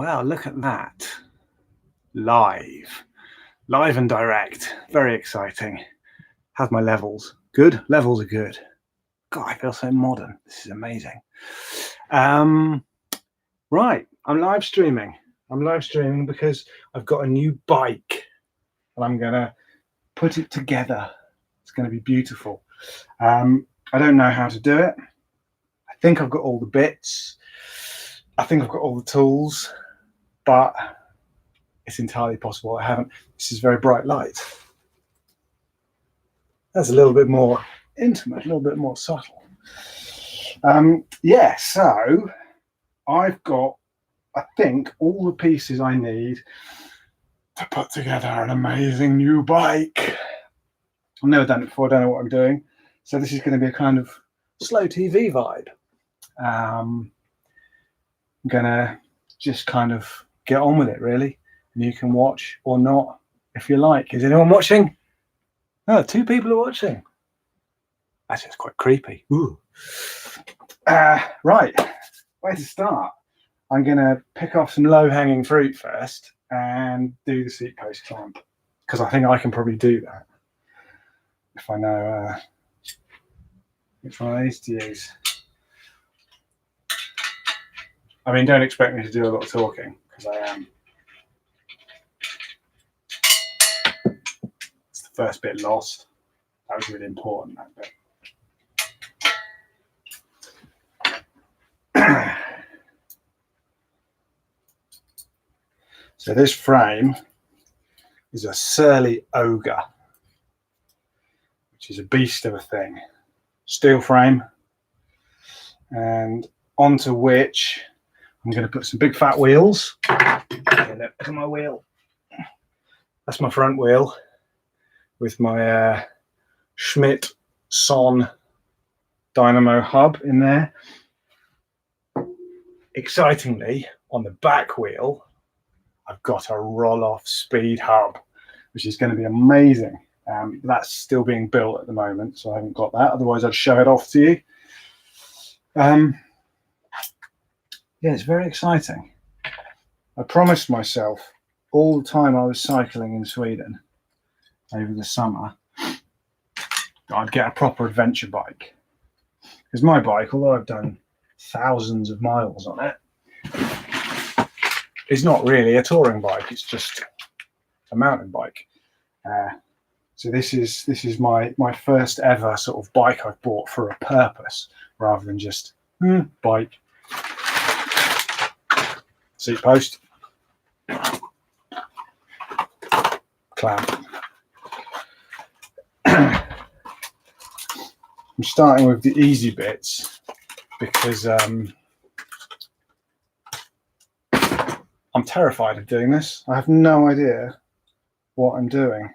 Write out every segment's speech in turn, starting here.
Wow, look at that. Live and direct. Very exciting. How's my levels? Good? Levels are good. God, I feel so modern. This is amazing. Right, I'm live streaming. I'm live streaming because I've got a new bike and I'm going to put it together. It's going to be beautiful. I don't know how to do it. I think I've got all the bits. I think I've got all the tools, but it's entirely possible I haven't. This is very bright light. That's a little bit more intimate, a little bit more subtle. Yeah, so I've got, I think, all the pieces I need to put together an amazing new bike. I've never done it before, I don't know what I'm doing. So this is going to be a kind of slow TV vibe. I'm going to just kind of get on with it, really. And you can watch or not if you like. Is anyone watching? Oh, 2 people are watching. That's just quite creepy. Ooh. Right, where to start? I'm going to pick off some low-hanging fruit first and do the seat post clamp, because I think I can probably do that if I know which one of these to use. I mean, don't expect me to do a lot of talking, because I am. It's the first bit lost. That was really important, that bit. So this frame is a surly Ogre, which is a beast of a thing. Steel frame, and onto which I'm going to put some big fat wheels. Okay, look at my wheel. That's my front wheel with my Schmidt Son dynamo hub in there. Excitingly, on the back wheel, I've got a Rohloff Speehub, which is going to be amazing. That's still being built at the moment, so I haven't got that. Otherwise, I'd show it off to you. Yeah, it's very exciting. I promised myself all the time I was cycling in Sweden over the summer that I'd get a proper adventure bike. Because my bike, although I've done thousands of miles on it, is not really a touring bike. It's just a mountain bike. So this is my first ever sort of bike I've bought for a purpose, rather than just bike. Seat post, clamp. I'm starting with the easy bits because I'm terrified of doing this. I have no idea what I'm doing.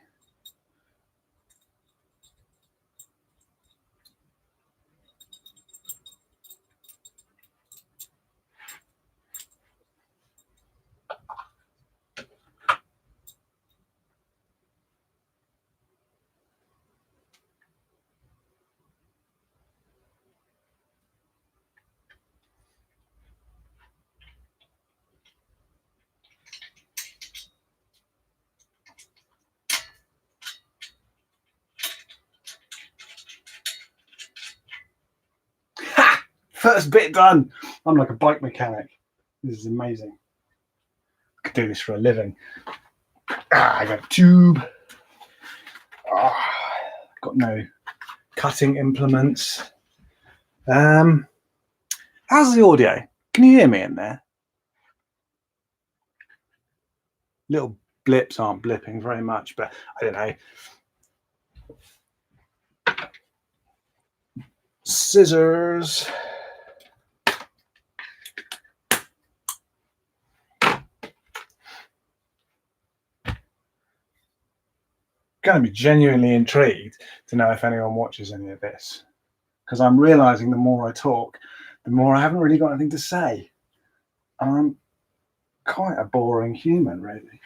First bit done. I'm like a bike mechanic. This is amazing. I could do this for a living. I got a tube. Got no cutting implements. How's the audio? Can you hear me in there? Little blips aren't blipping very much, but I don't know. Scissors. Going to be genuinely intrigued to know if anyone watches any of this, because I'm realizing the more I talk, the more I haven't really got anything to say. I'm quite a boring human, really.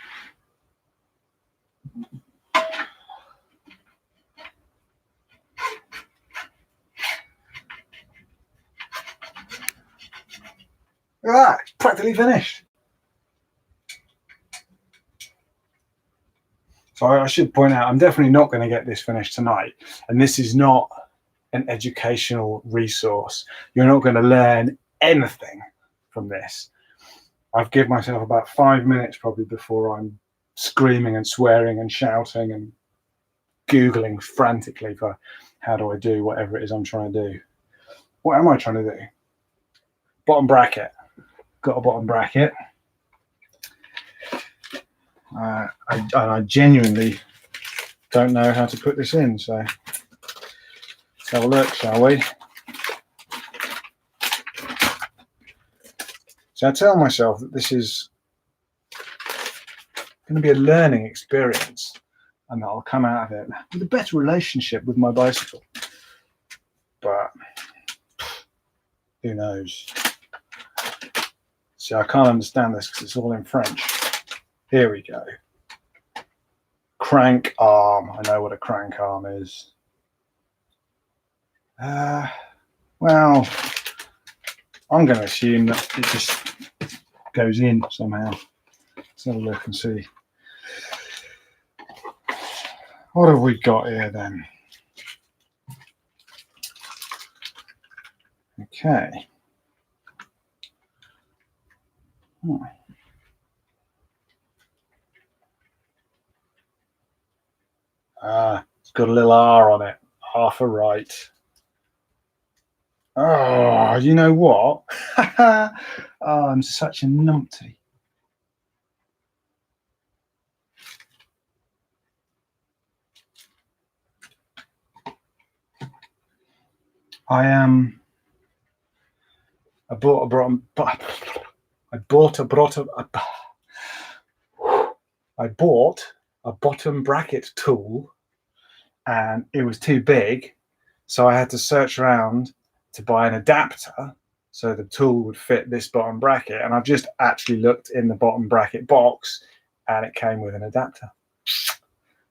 Look at that, it's practically finished. So I should point out, I'm definitely not going to get this finished tonight. And this is not an educational resource. You're not going to learn anything from this. I've given myself about 5 minutes probably before I'm screaming and swearing and shouting and Googling frantically for how do I do whatever it is I'm trying to do. What am I trying to do? Bottom bracket. Got a bottom bracket. I genuinely don't know how to put this in, so let's have a look, shall we? So I tell myself that this is going to be a learning experience and that I'll come out of it with a better relationship with my bicycle. But who knows? See, I can't understand this because it's all in French. Here we go. Crank arm. I know what a crank arm is. Well, I'm going to assume that it just goes in somehow. Let's have a look and see. What have we got here then? Okay. It's got a little R on it. R for right. Oh, you know what? Oh, I'm such a numpty. I bought a bottom bracket tool, and it was too big, so I had to search around to buy an adapter so the tool would fit this bottom bracket. And I've just actually looked in the bottom bracket box, and it came with an adapter.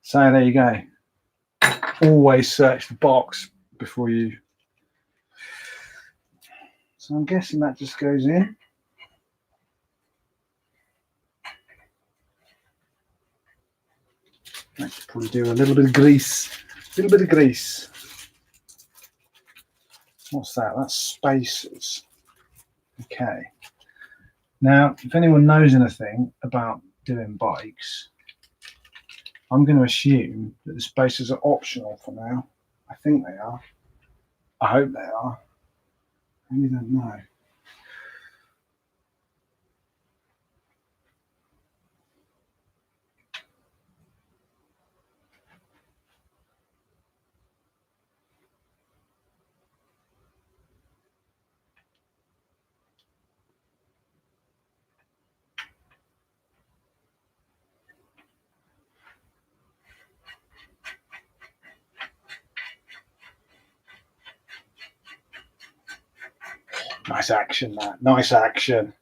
So there you go. Always search the box before you. So I'm guessing that just goes in. Let's probably do a little bit of grease. A little bit of grease. What's that? That's spacers. Okay. Now, if anyone knows anything about doing bikes, I'm going to assume that the spacers are optional for now. I think they are. I hope they are. I really don't know. Nice action, that. Nice action.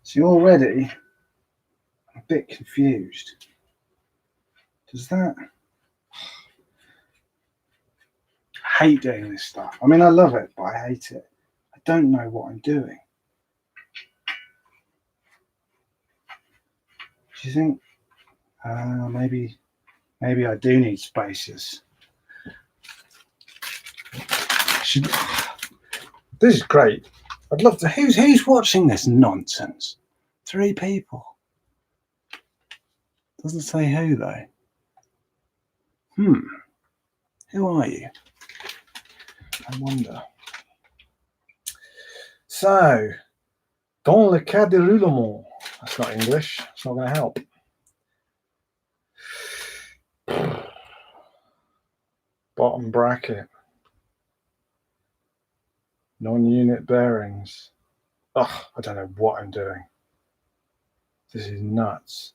See, already I'm a bit confused. Does that? I hate doing this stuff. I mean, I love it, but I hate it. I don't know what I'm doing. Do you think maybe I do need spacers? This is great. I'd love to. Who's watching this nonsense? 3 people. Doesn't say who though. Who are you? I wonder. So, dans le cas de roulement. That's not English. It's not going to help. Bottom bracket. Non-unit bearings. Ugh, I don't know what I'm doing. This is nuts.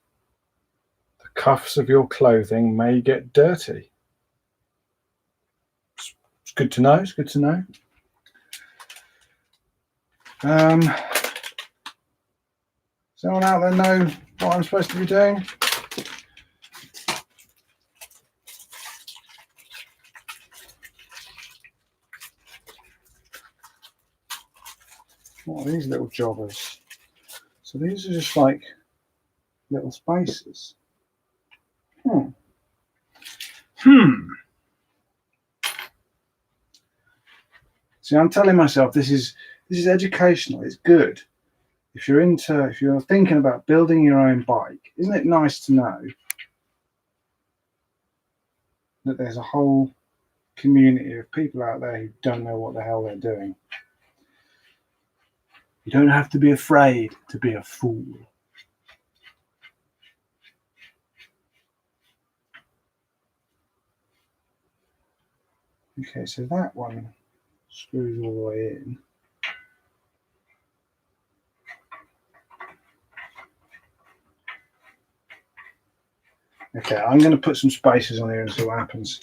The cuffs of your clothing may get dirty. It's good to know. It's good to know. Does anyone out there know what I'm supposed to be doing? What are these little jobbers? So these are just like little spaces. See, I'm telling myself this is educational. It's good. If you're thinking about building your own bike, isn't it nice to know that there's a whole community of people out there who don't know what the hell they're doing? You don't have to be afraid to be a fool. Okay, so that one screws all the way in. Okay, I'm going to put some spaces on here and see what happens.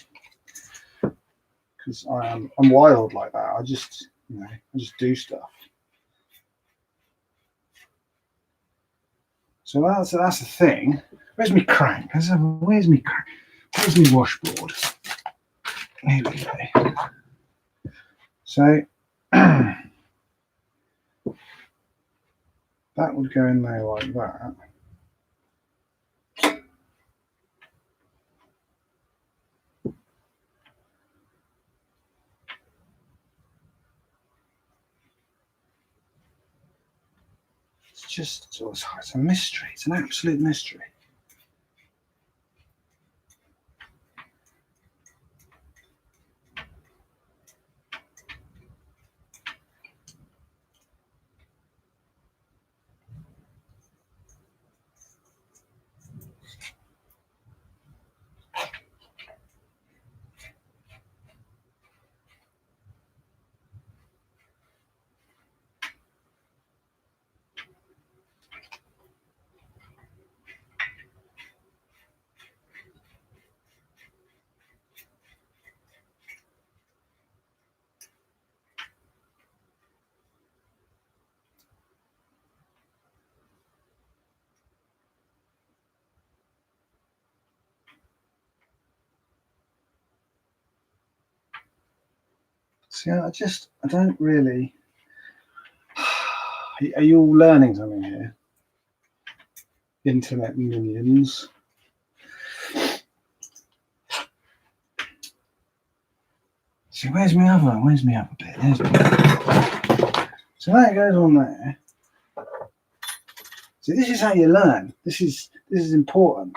Because I'm wild like that. I just do stuff. So that's the thing. Where's my crank? Where's my crank? Where's my washboard? Here we go. So that would go in there like that. It's a mystery. It's an absolute mystery. See, I don't really. Are you all learning something here? Internet minions. See, where's my other one? Where's my other bit? There's my other. So that goes on there. See, this is how you learn. This is important.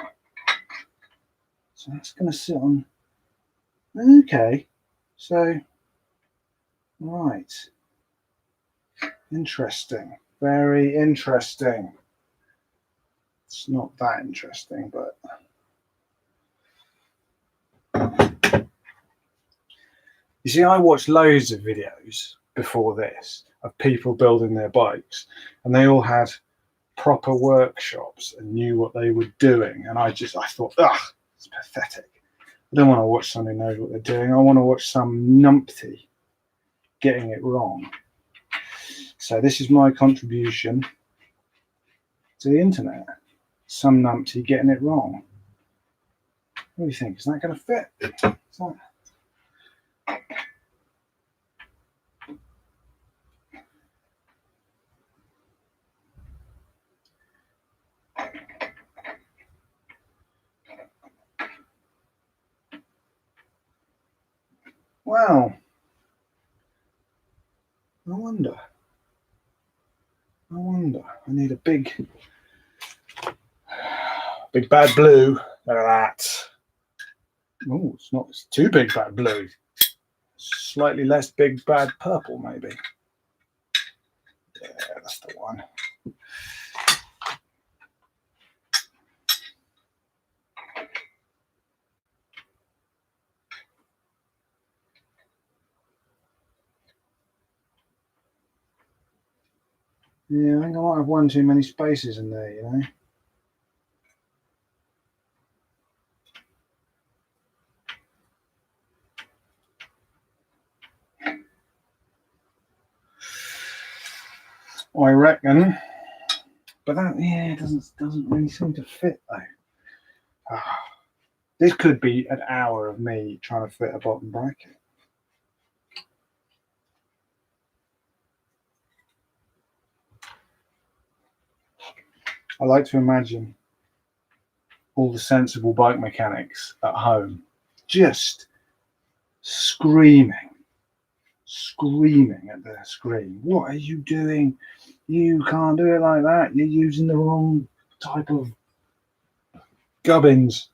So that's going to sit on. Okay. So, right. Interesting. Very interesting. It's not that interesting, but. You see, I watched loads of videos before this of people building their bikes, and they all had proper workshops and knew what they were doing. And I thought, it's pathetic. I don't want to watch somebody who knows what they're doing. I want to watch some numpty getting it wrong. So this is my contribution to the internet. Some numpty getting it wrong. What do you think? Is that going to fit? Well, I wonder. I need a big bad blue. Look at that. Oh, it's too big bad blue. Slightly less big bad purple, maybe. Yeah, that's the one. Yeah, I think I might have one too many spaces in there, you know. I reckon, but that doesn't really seem to fit though. This could be an hour of me trying to fit a bottom bracket. I like to imagine all the sensible bike mechanics at home just screaming at their screen. What are you doing? You can't do it like that. You're using the wrong type of gubbins.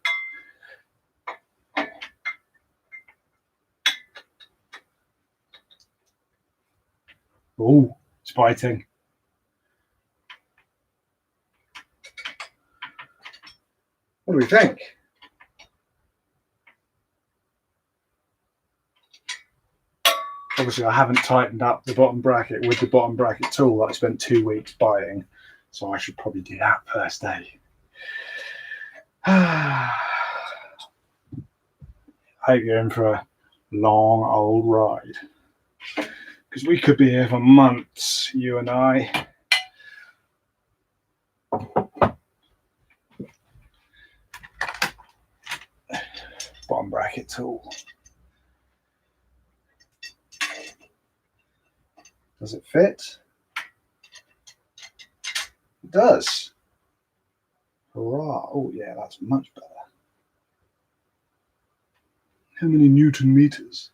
Oh, it's biting. What do we think? Obviously, I haven't tightened up the bottom bracket with the bottom bracket tool that I spent 2 weeks buying, so I should probably do that first day. I hope you're in for a long old ride, because we could be here for months, you and I. Bottom bracket tool. Does it fit? It does. Hurrah. Oh yeah, that's much better. How many Newton meters?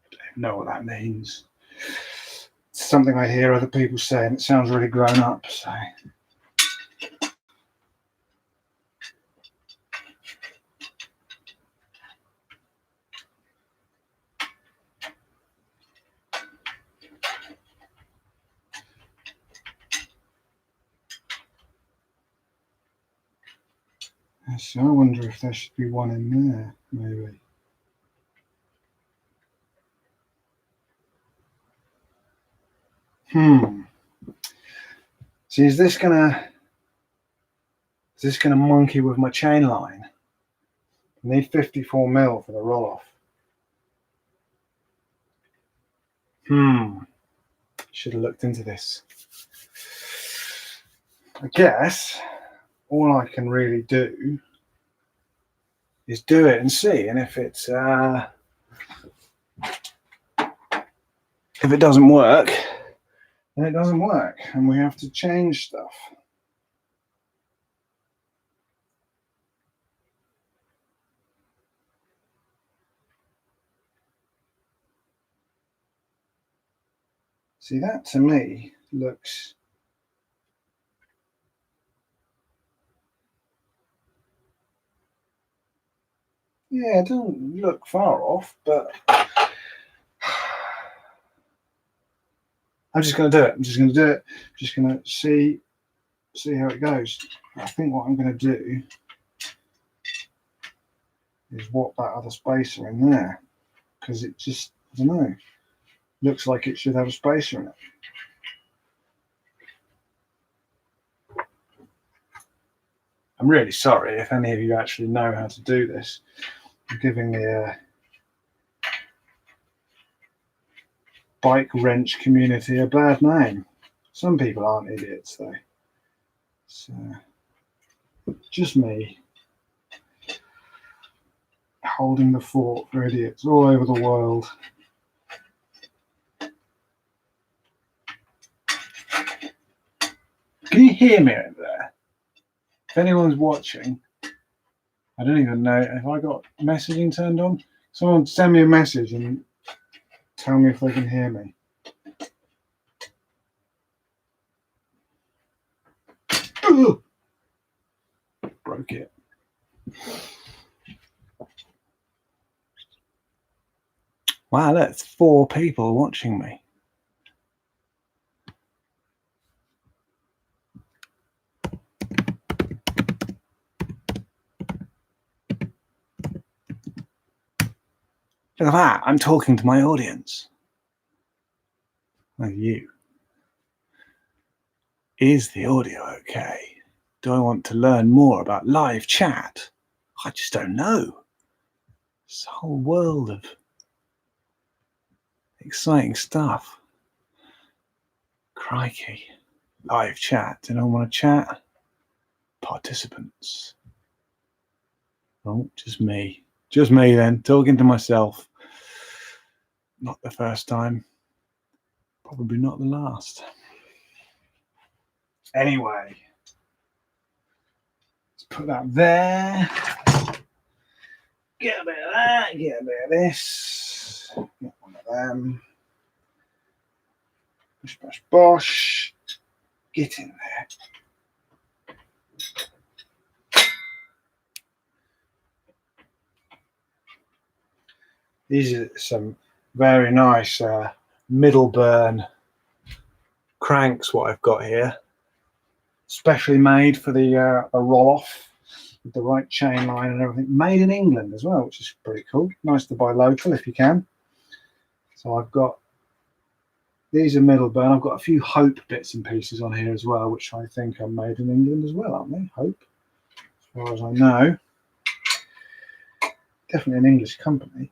I don't know what that means. It's something I hear other people say, and it sounds really grown up, so. So I wonder if there should be one in there, maybe. See, is this gonna monkey with my chain line? I need 54 mil for the roll-off. Should have looked into this. I guess all I can really do is do it and see, and if it's if it doesn't work, then it doesn't work, and we have to change stuff. See, that to me looks yeah, it doesn't look far off, but I'm just going to do it. I'm just going to see how it goes. I think what I'm going to do is swap that other spacer in there, because it just, I don't know, looks like it should have a spacer in it. I'm really sorry if any of you actually know how to do this. I'm giving the bike wrench community a bad name. Some people aren't idiots though. So just me holding the fort for idiots all over the world. Can you hear me over there? If anyone's watching, I don't even know if I got messaging turned on. Someone send me a message and tell me if they can hear me. Ugh! Broke it. Wow, that's 4 people watching me. Look at that, I'm talking to my audience. Like you. Is the audio okay? Do I want to learn more about live chat? I just don't know. It's a whole world of exciting stuff. Crikey. Live chat. Do anyone want to chat? Participants. Oh, just me. Just me then, talking to myself. Not the first time. Probably not the last. Anyway. Let's put that there. Get a bit of that. Get a bit of this. Get one of them. Bosh, bosh, bosh. Get in there. These are some very nice middle burn cranks, what I've got here. Specially made for the Rohloff, with the right chain line and everything. Made in England as well, which is pretty cool. Nice to buy local if you can. So I've got, these are middle burn. I've got a few Hope bits and pieces on here as well, which I think are made in England as well, aren't they? Hope, as far as I know. Definitely an English company.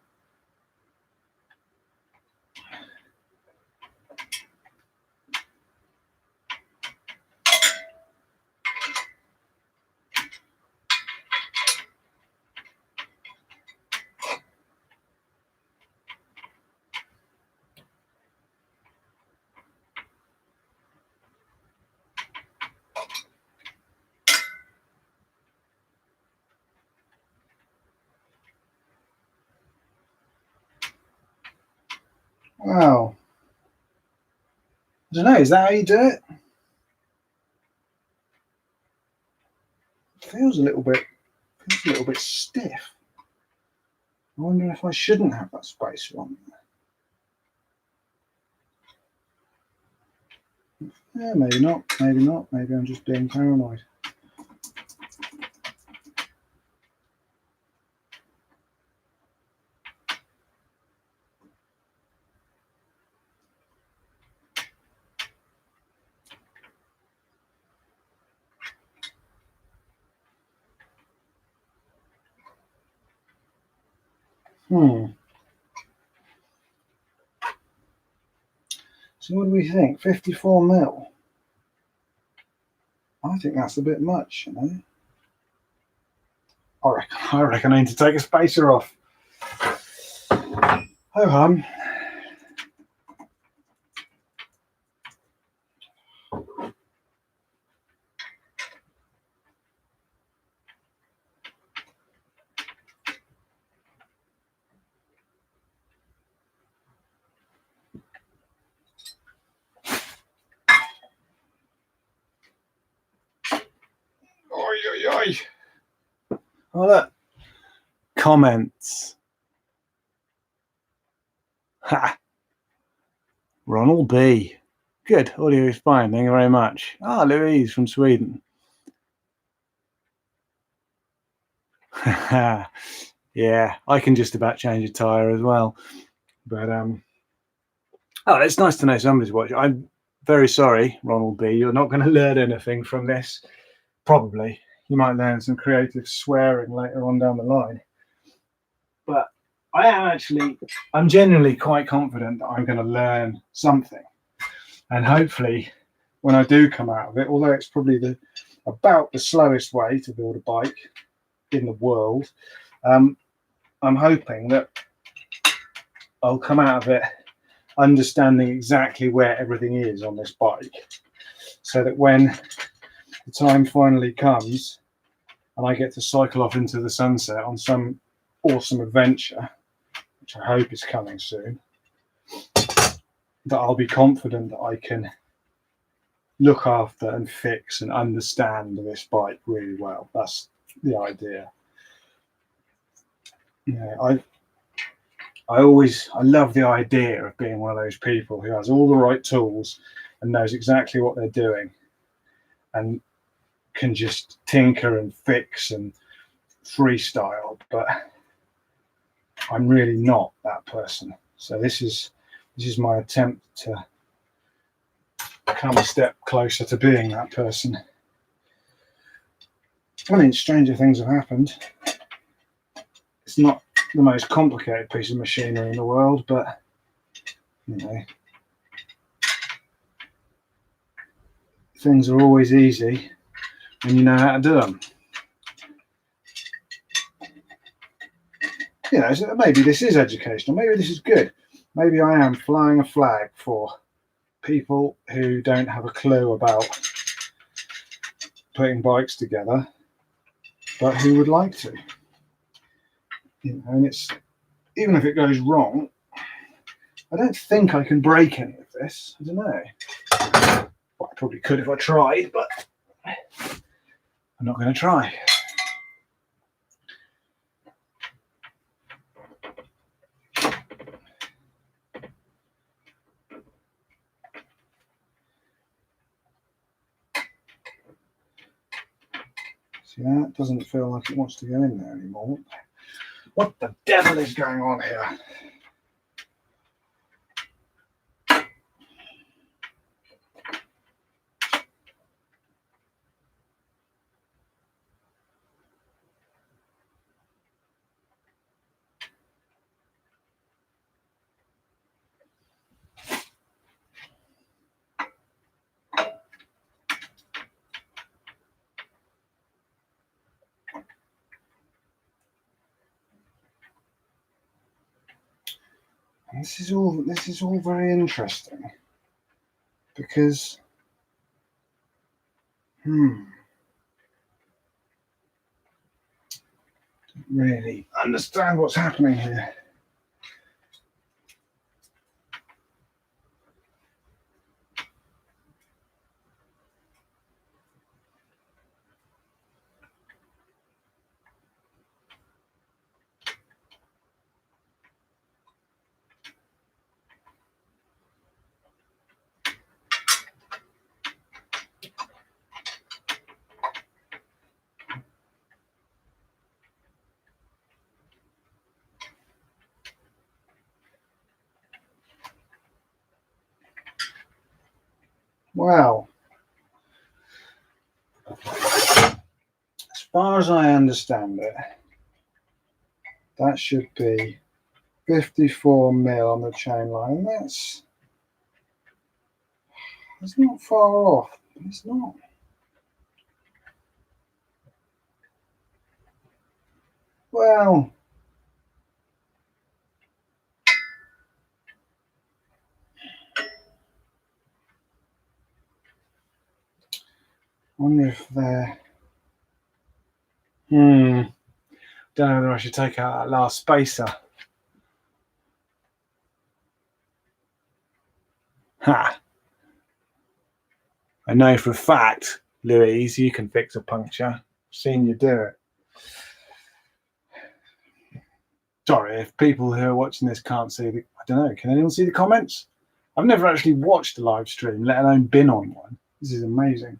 Wow. I don't know, is that how you do it? It feels a little bit stiff. I wonder if I shouldn't have that spacer on there. Yeah, maybe not, maybe not. Maybe I'm just being paranoid. So what do we think? 54 mil? I think that's a bit much, you know. I reckon I need to take a spacer off. Ho hum. Oi, oi, oi. Oh, look. Comments. Ha. Ronald B. Good. Audio is fine. Thank you very much. Ah, Louise from Sweden. Yeah, I can just about change a tyre as well. But oh, it's nice to know somebody's watching. I'm very sorry, Ronald B. You're not going to learn anything from this. Probably. You might learn some creative swearing later on down the line. But I'm genuinely quite confident that I'm going to learn something. And hopefully, when I do come out of it, although it's probably about the slowest way to build a bike in the world, I'm hoping that I'll come out of it understanding exactly where everything is on this bike, so that when the time finally comes and I get to cycle off into the sunset on some awesome adventure, which I hope is coming soon, that I'll be confident that I can look after and fix and understand this bike really well. That's the idea. Yeah, I love the idea of being one of those people who has all the right tools and knows exactly what they're doing and can just tinker and fix and freestyle, but I'm really not that person. So this is my attempt to come a step closer to being that person. I mean, stranger things have happened. It's not the most complicated piece of machinery in the world, but you know, things are always easy when you know how to do them. You know, so maybe this is educational, maybe this is good. Maybe I am flying a flag for people who don't have a clue about putting bikes together, but who would like to. You know, and it's, even if it goes wrong, I don't think I can break any of this. I don't know. Well, I probably could if I tried, but I'm not going to try. See, that doesn't feel like it wants to go in there anymore. What the devil is going on here? And this is all very interesting because don't really understand what's happening here. Wow. As far as I understand it, that should be 54 mil on the chain line. That's not far off. It's not. Well, I wonder if they're. Don't know whether I should take out that last spacer. Ha! I know for a fact, Louise, you can fix a puncture. I've seen you do it. Sorry, if people who are watching this can't see the, I don't know, can anyone see the comments? I've never actually watched a live stream, let alone been on one. This is amazing.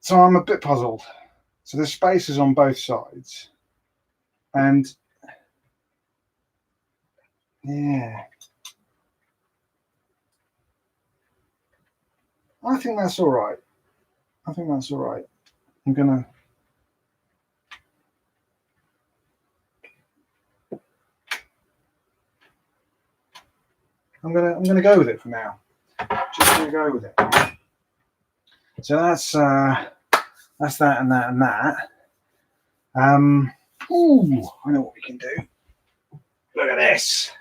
So I'm a bit puzzled. So there's spacers on both sides. And yeah, I think that's all right. I think that's all right. I'm gonna go with it for now. Just gonna go with it. So that's that and that and that. Ooh, I know what we can do. Look at this.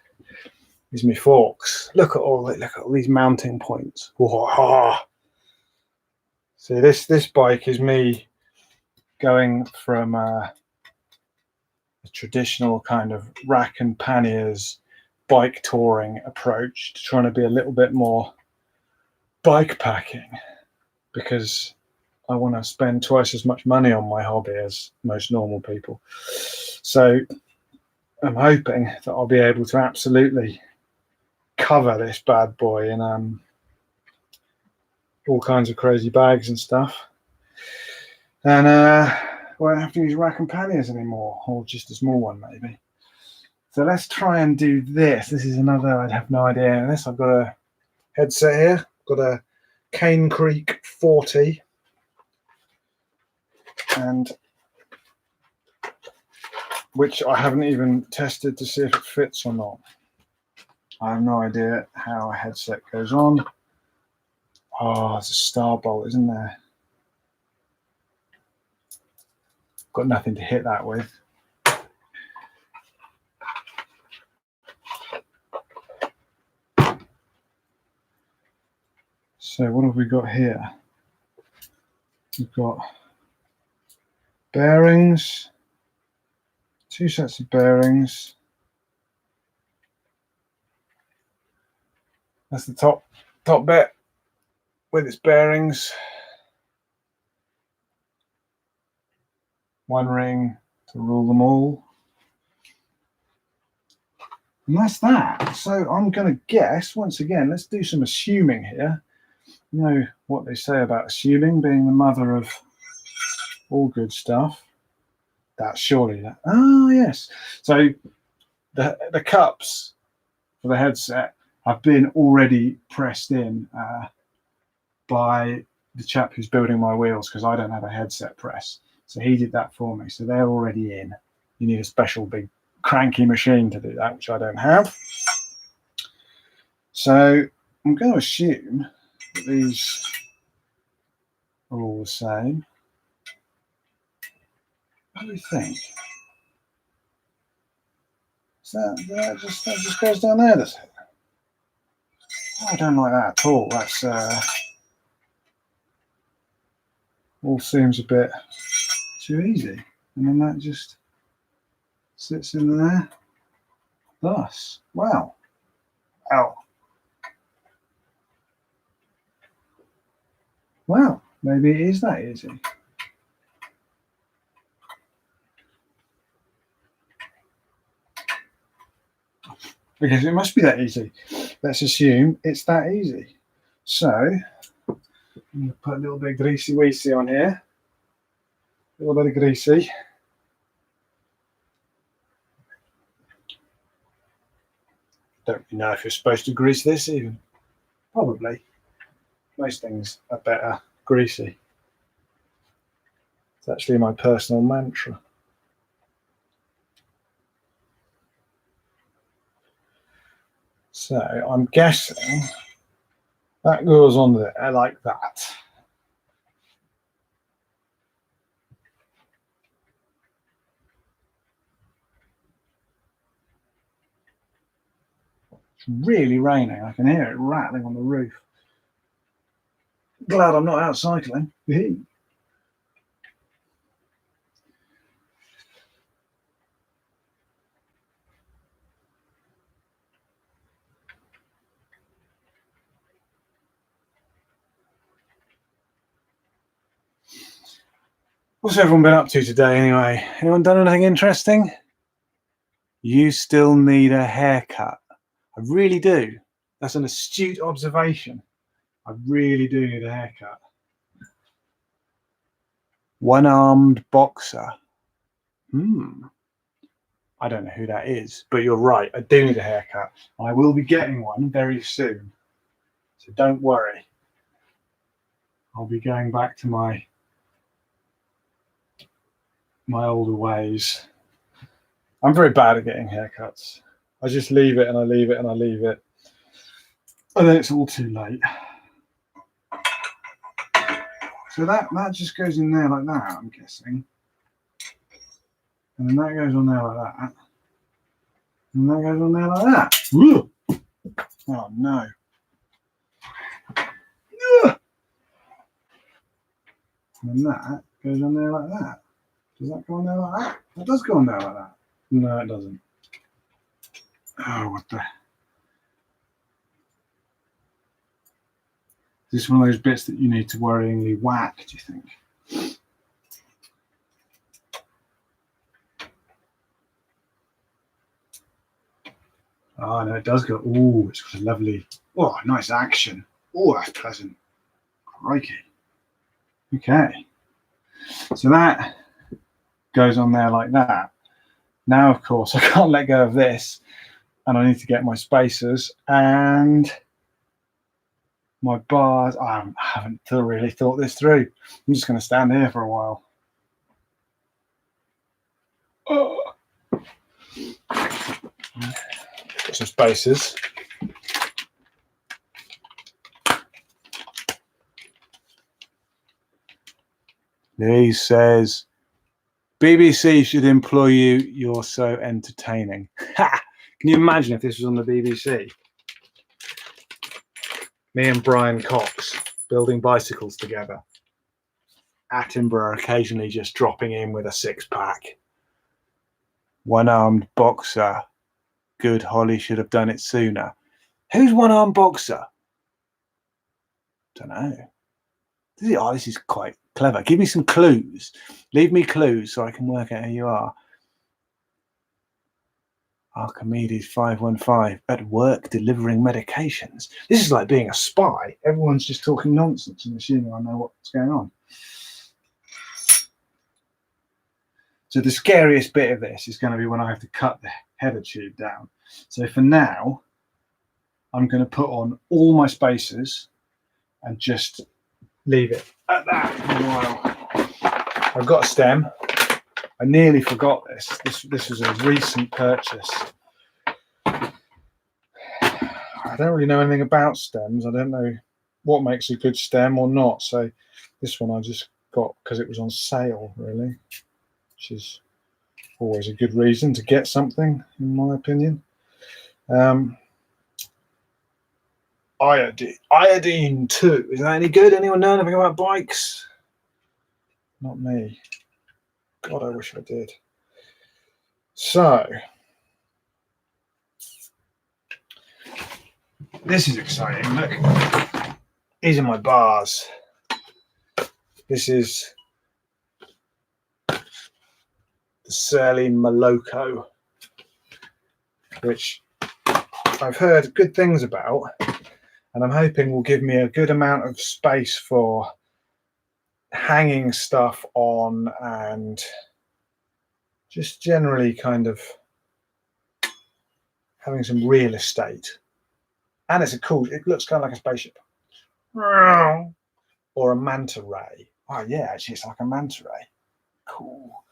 These are my forks. Look at all these mounting points. Whoa. See, this bike is me going from a traditional kind of rack and panniers bike touring approach to trying to be a little bit more bike packing, because I want to spend twice as much money on my hobby as most normal people. So I'm hoping that I'll be able to absolutely cover this bad boy in all kinds of crazy bags and stuff, and won't have to use rack and panniers anymore, or just a small one maybe. So let's try and do this. This is another, I have no idea. This I've got to headset here. Got a Cane Creek 40, and which I haven't even tested to see if it fits or not. I have no idea how a headset goes on. Oh, there's a star bolt, isn't there? Got nothing to hit that with. So what have we got here? We've got bearings, 2 sets of bearings. That's the top bit with its bearings. 1 ring to rule them all. And that's that. So I'm going to guess, once again, let's do some assuming here. You know what they say about assuming being the mother of all good stuff. That's surely that. Oh, yes. So the cups for the headset have been already pressed in by the chap who's building my wheels, because I don't have a headset press. So he did that for me. So they're already in. You need a special big cranky machine to do that, which I don't have. So I'm going to assume that these are all the same. What do you think? That just goes down there, does it? Oh, I don't like that at all. That's all seems a bit too easy. And then that just sits in there. Thus, wow. Ow. Wow, maybe it is that easy. Because it must be that easy. Let's assume it's that easy. So, I'm going to put a little bit of greasy weasy on here. A little bit of greasy. Don't really know if you're supposed to grease this even. Probably. Most things are better greasy. It's actually my personal mantra. So I'm guessing that goes on there like that. It's really raining. I can hear it rattling on the roof. Glad I'm not out cycling. What's everyone been up to today anyway? Anyone done anything interesting? You still need a haircut. I really do. That's an astute observation. I really do need a haircut. One-armed boxer. I don't know who that is, but you're right. I do need a haircut. I will be getting one very soon. So don't worry. I'll be going back to my older ways. I'm very bad at getting haircuts. I just leave it and I leave it and I leave it. And then it's all too late. So that just goes in there like that, I'm guessing. And then that goes on there like that. And that goes on there like that. Woo! Oh no. And then that goes on there like that. Does that go on there like that? That does go on there like that. No, it doesn't. Oh, what the... Is this one of those bits that you need to worryingly whack, do you think? Oh, no, it does go. Oh, it's got a lovely... Oh, nice action. Oh, that's pleasant. Crikey. Okay. So that goes on there like that. Now, of course, I can't let go of this. And I need to get my spacers. And my bars. I haven't really thought this through. I'm just going to stand here for a while. Oh. Got some spacers. He says, BBC should employ you. You're so entertaining. Ha! Can you imagine if this was on the BBC? Me and Brian Cox building bicycles together. Attenborough occasionally just dropping in with a six-pack. One-armed boxer. Good, Holly should have done it sooner. Who's one-armed boxer? Don't know. This is quite clever. Give me some clues. Leave me clues so I can work out who you are. Archimedes 515 at work delivering medications. This is like being a spy. Everyone's just talking nonsense and assuming I know what's going on. So the scariest bit of this is going to be when I have to cut the header tube down. So for now, I'm going to put on all my spacers and just leave it at that for a while. I've got a stem. I nearly forgot this. This was a recent purchase. I don't really know anything about stems. I don't know what makes a good stem or not. So this one I just got because it was on sale, really, which is always a good reason to get something, in my opinion. Iodine 2. Is that any good? Anyone know anything about bikes? Not me. God, I wish I did. So, this is exciting. Look, these are my bars. This is the Surly Moloko, which I've heard good things about, and I'm hoping will give me a good amount of space for hanging stuff on and just generally kind of having some real estate. And it looks kind of like a spaceship or a manta ray. Oh yeah, actually it's like a manta ray. Cool.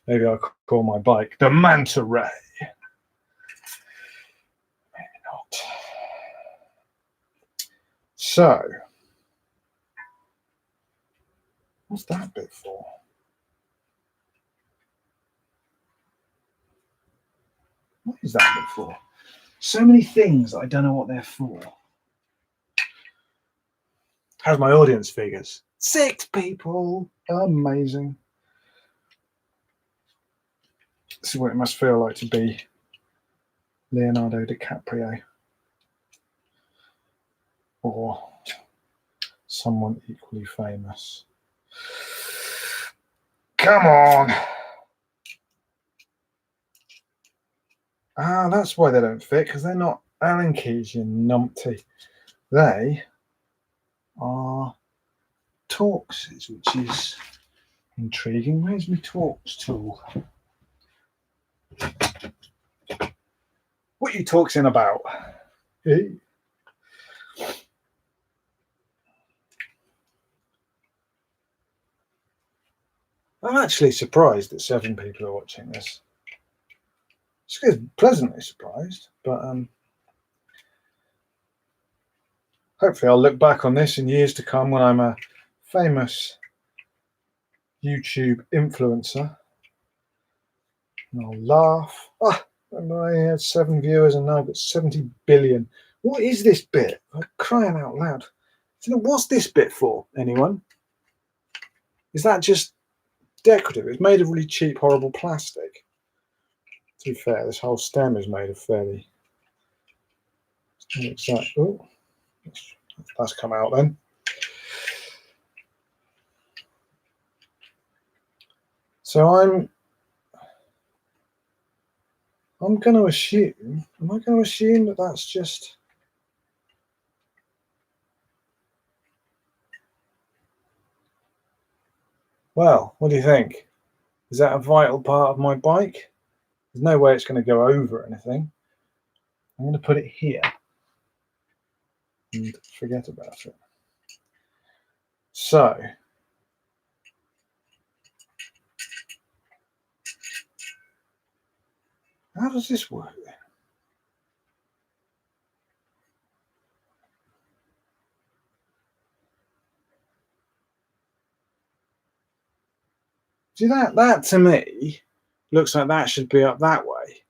Maybe I'll call my bike the manta ray. Maybe not. So what's that bit for? What is that bit for? So many things that I don't know what they're for. How's my audience figures? 6 people. Amazing. This is what it must feel like to be Leonardo DiCaprio. Or someone equally famous. Come on. Ah, that's why they don't fit, because they're not Allen keys, you numpty. They are Torxes, which is intriguing. Where's my Torx tool? What are you talking about? Hey. I'm actually surprised that 7 people are watching this. Just pleasantly surprised, but hopefully I'll look back on this in years to come when I'm a famous YouTube influencer and I'll laugh. I had 7 viewers and now I've got 70 billion. What is this bit? I'm crying out loud. What's this bit for, anyone? Is that just decorative? It's made of really cheap, horrible plastic. To be fair, this whole stem is made of fairly exact. Oh, that's come out then. So I'm going to assume. Am I going to assume that that's just? Well, what do you think? Is that a vital part of my bike? There's no way it's going to go over anything. I'm going to put it here and forget about it. So how does this work then? See, that to me looks like that should be up that way,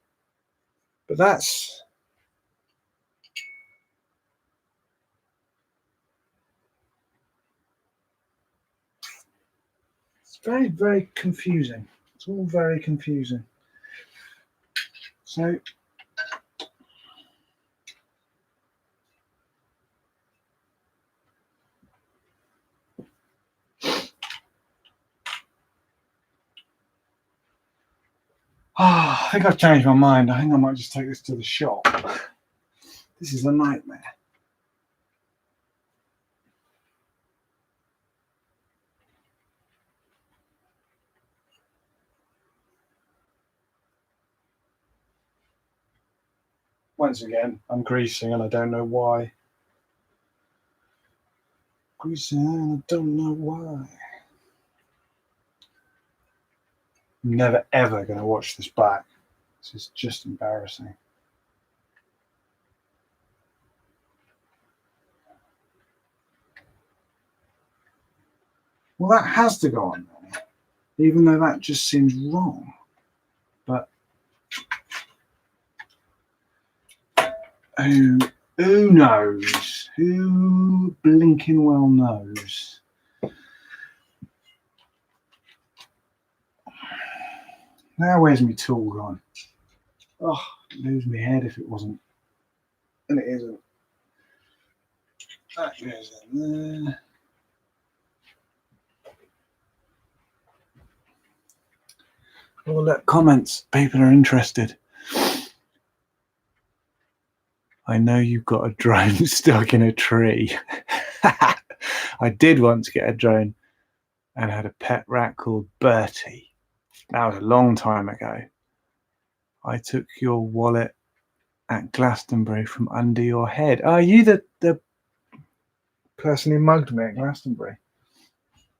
but it's very, very confusing. It's all very confusing. So I think I've changed my mind. I think I might just take this to the shop. This is a nightmare. Once again, I'm greasing and I don't know why. Greasing and I don't know why. I'm never ever going to watch this back. This is just embarrassing. Well, that has to go on there, even though that just seems wrong. But who knows? Who blinking well knows? Now where's my tool gone? Oh, I'd lose my head if it wasn't. And it isn't. That goes in there. Oh, look, comments. People are interested. I know you've got a drone stuck in a tree. I did once get a drone and had a pet rat called Bertie. That was a long time ago. I took your wallet at Glastonbury from under your head. Are you the person who mugged me at Glastonbury?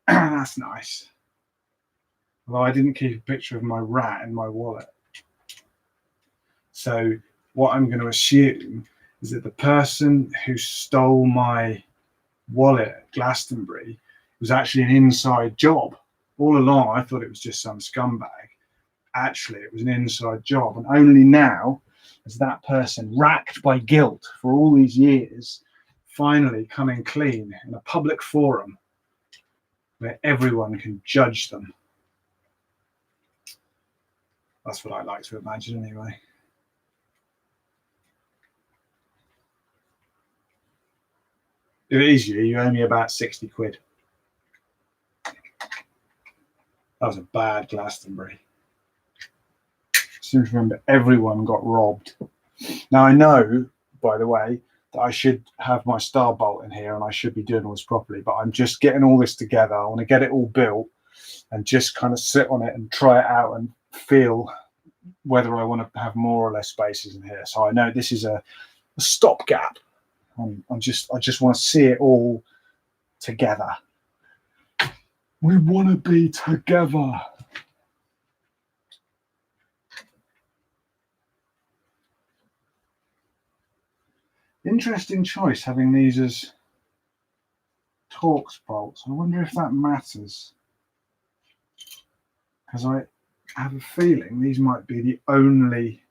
That's nice. Although I didn't keep a picture of my rat in my wallet. So what I'm going to assume is that the person who stole my wallet at Glastonbury was actually an inside job. All along, I thought it was just some scumbag. Actually, it was an inside job. And only now, as that person, racked by guilt for all these years, finally coming clean in a public forum where everyone can judge them. That's what I like to imagine anyway. If it is you owe me about 60 quid. That was a bad Glastonbury. I seem to remember everyone got robbed. Now I know, by the way, that I should have my star bolt in here and I should be doing all this properly, but I'm just getting all this together. I want to get it all built and just kind of sit on it and try it out and feel whether I want to have more or less spaces in here. So I know this is a stopgap. I just want to see it all together. We want to be together. Interesting choice having these as Torx bolts. I wonder if that matters. Because I have a feeling these might be the only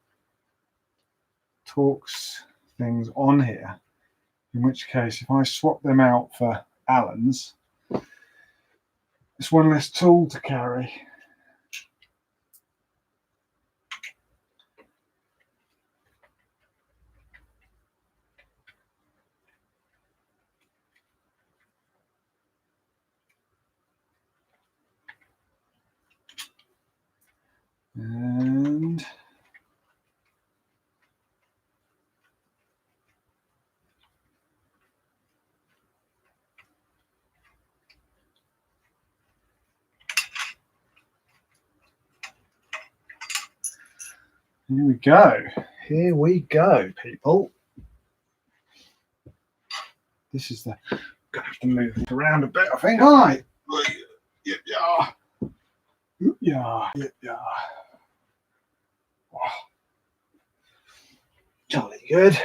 Torx things on here. In which case, if I swap them out for Allen's, it's one less tool to carry. And here we go. Here we go, people. This is the Gonna have to move it around a bit, I think. All right. Yeah. Wow. Jolly good.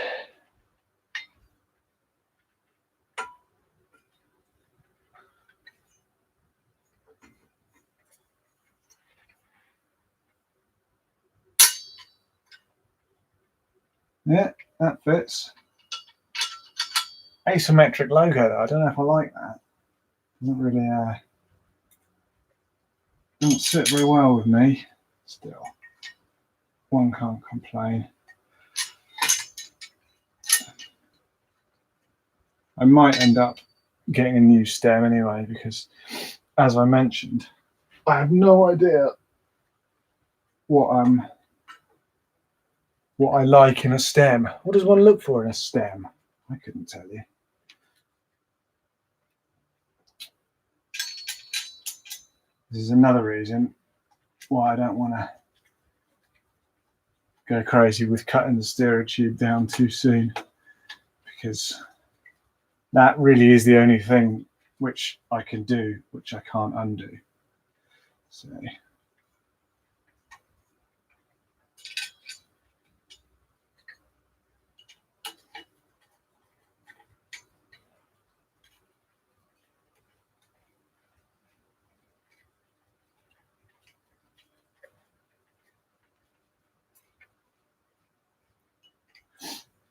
Yeah, that fits. Asymmetric logo though. I don't know if I like that. Doesn't really doesn't sit very well with me. Still, one can't complain. I might end up getting a new stem anyway because, as I mentioned, I have no idea what I like in a stem. What does one look for in a stem? I couldn't tell you. This is another reason why I don't want to go crazy with cutting the stereo tube down too soon, because that really is the only thing which I can do, which I can't undo. So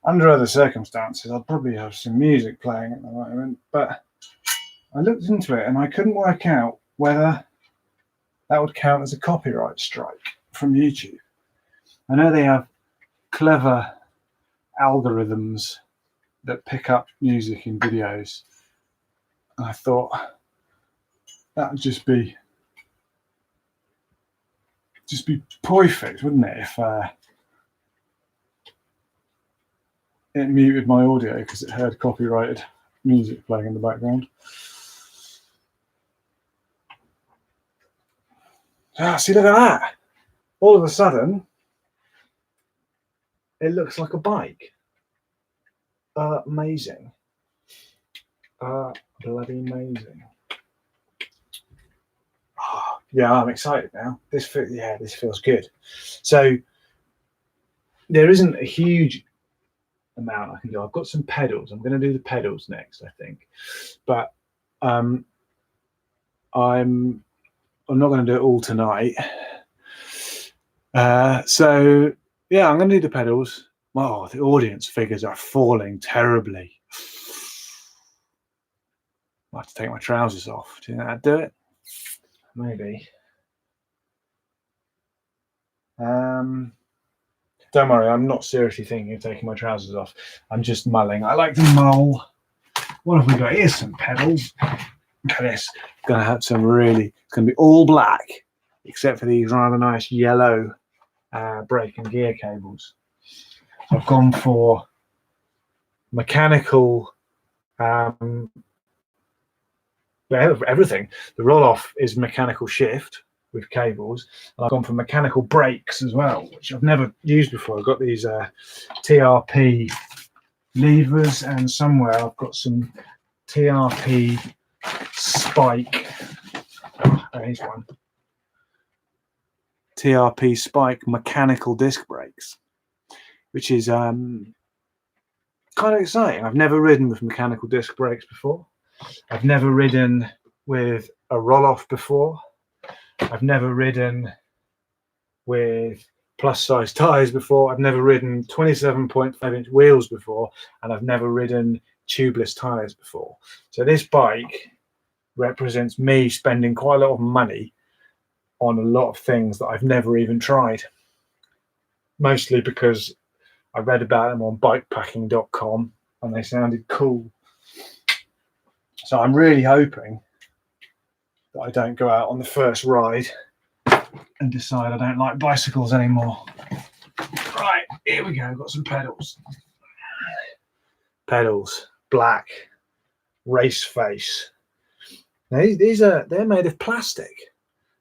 under other circumstances, I'd probably have some music playing at the moment, but I looked into it and I couldn't work out whether that would count as a copyright strike from YouTube. I know they have clever algorithms that pick up music in videos, and I thought that would just be perfect, wouldn't it, if it muted my audio because it heard copyrighted music playing in the background. See, look at that. All of a sudden, it looks like a bike. Amazing. Bloody amazing. Oh, yeah, I'm excited now. This feels good. So there isn't a huge amount I can do. I've got some pedals. I'm going to do the pedals next, I think. But I'm not going to do it all tonight. So yeah, I'm going to do the pedals. Oh, the audience figures are falling terribly. I have to take my trousers off. Do you think that'd do it? Maybe. Don't worry, I'm not seriously thinking of taking my trousers off. I'm just mulling. I like to mull. What have we got? Here's some pedals. Look at this. Gonna have some really. It's gonna be all black, except for these rather nice yellow brake and gear cables. So I've gone for mechanical. Everything. The Rohloff is mechanical shift with cables, and I've gone for mechanical brakes as well, which I've never used before. I've got these TRP levers, and somewhere I've got some TRP Spyke. Oh, there's one. TRP Spyke mechanical disc brakes, which is kind of exciting. I've never ridden with mechanical disc brakes before. I've never ridden with a Rohloff before. I've never ridden with plus size tyres before. I've never ridden 27.5-inch wheels before, and I've never ridden tubeless tyres before. So this bike represents me spending quite a lot of money on a lot of things that I've never even tried. Mostly because I read about them on bikepacking.com and they sounded cool. So I'm really hoping that I don't go out on the first ride and decide I don't like bicycles anymore. Right, here we go. I've got some pedals. Pedals, black, race face. Now, they're made of plastic,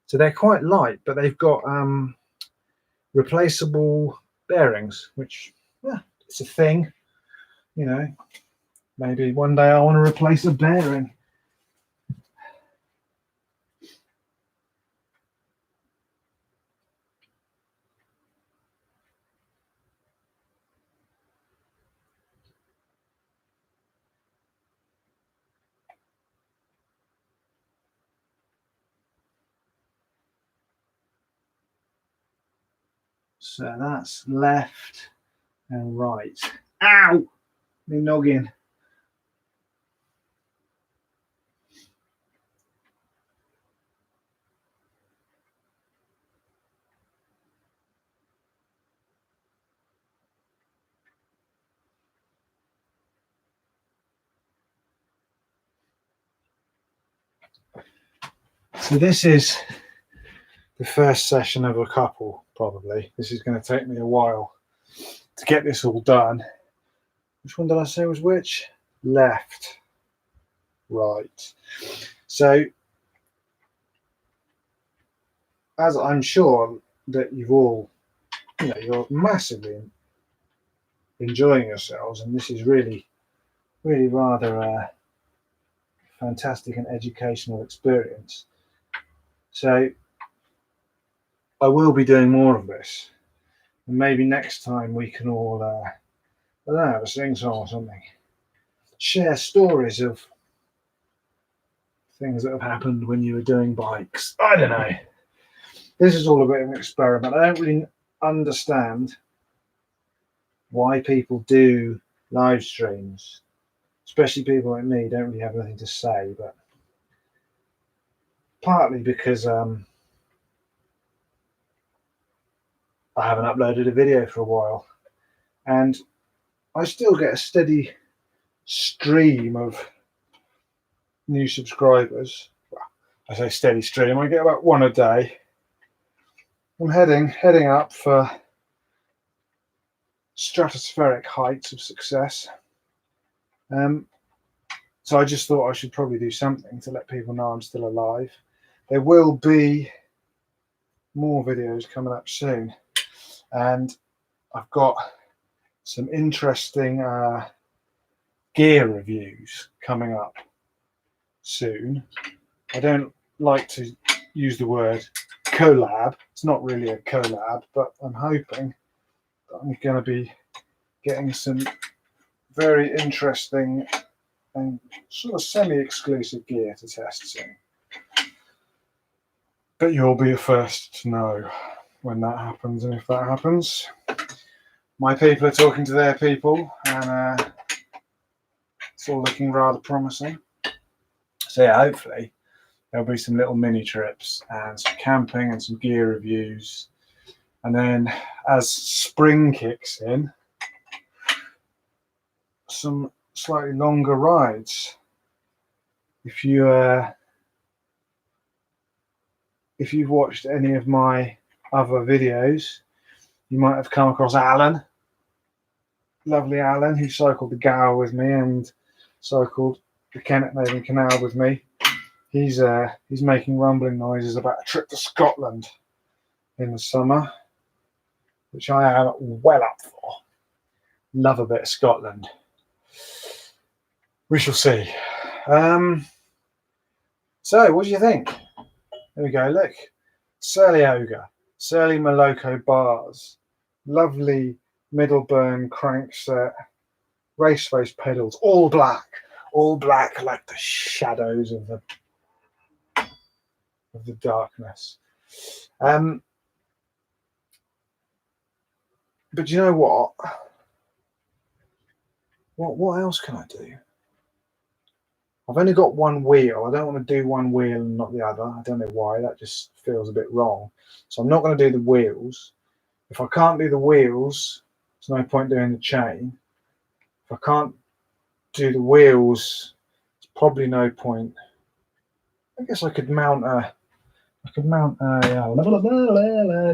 so they're quite light, but they've got replaceable bearings, which it's a thing, you know. Maybe one day I want to replace a bearing. So that's left and right. Ow! Me noggin. So this is the first session of a couple, probably. This is going to take me a while to get this all done. Which one did I say was which? Left, right. So, as I'm sure that you've all, you're massively enjoying yourselves, and this is really, really rather a fantastic and educational experience. So, I will be doing more of this, and maybe next time we can all, I don't know, have a sing-song or something. Share stories of things that have happened when you were doing bikes. I don't know. This is all a bit of an experiment. I don't really understand why people do live streams, especially people like me don't really have anything to say, but partly because I haven't uploaded a video for a while, and I still get a steady stream of new subscribers. Well, I say steady stream, I get about one a day. I'm heading up for stratospheric heights of success. So I just thought I should probably do something to let people know I'm still alive. There will be more videos coming up soon, and I've got some interesting gear reviews coming up soon. I don't like to use the word collab. It's not really a collab, but I'm hoping that I'm going to be getting some very interesting and sort of semi-exclusive gear to test soon. But you'll be the first to know when that happens, and if that happens. My people are talking to their people, and it's all looking rather promising. So yeah, hopefully there'll be some little mini trips and some camping and some gear reviews. And then as spring kicks in, some slightly longer rides. If you've watched any of my other videos, you might have come across Alan, lovely Alan, who cycled the Gower with me and cycled the Kennet Maiden Canal with me. He's making rumbling noises about a trip to Scotland in the summer, which I am well up for. Love a bit of Scotland. We shall see. So, what do you think? There we go, look. Surly Ogre, Surly Moloko bars, lovely Middleburn crankset, race face pedals, all black like the shadows of the darkness. But you know what? What else can I do? I've only got one wheel. I don't want to do one wheel and not the other. I don't know why. That just feels a bit wrong. So I'm not going to do the wheels. If I can't do the wheels, there's no point doing the chain. If I can't do the wheels, there's probably no point. I guess I could mount a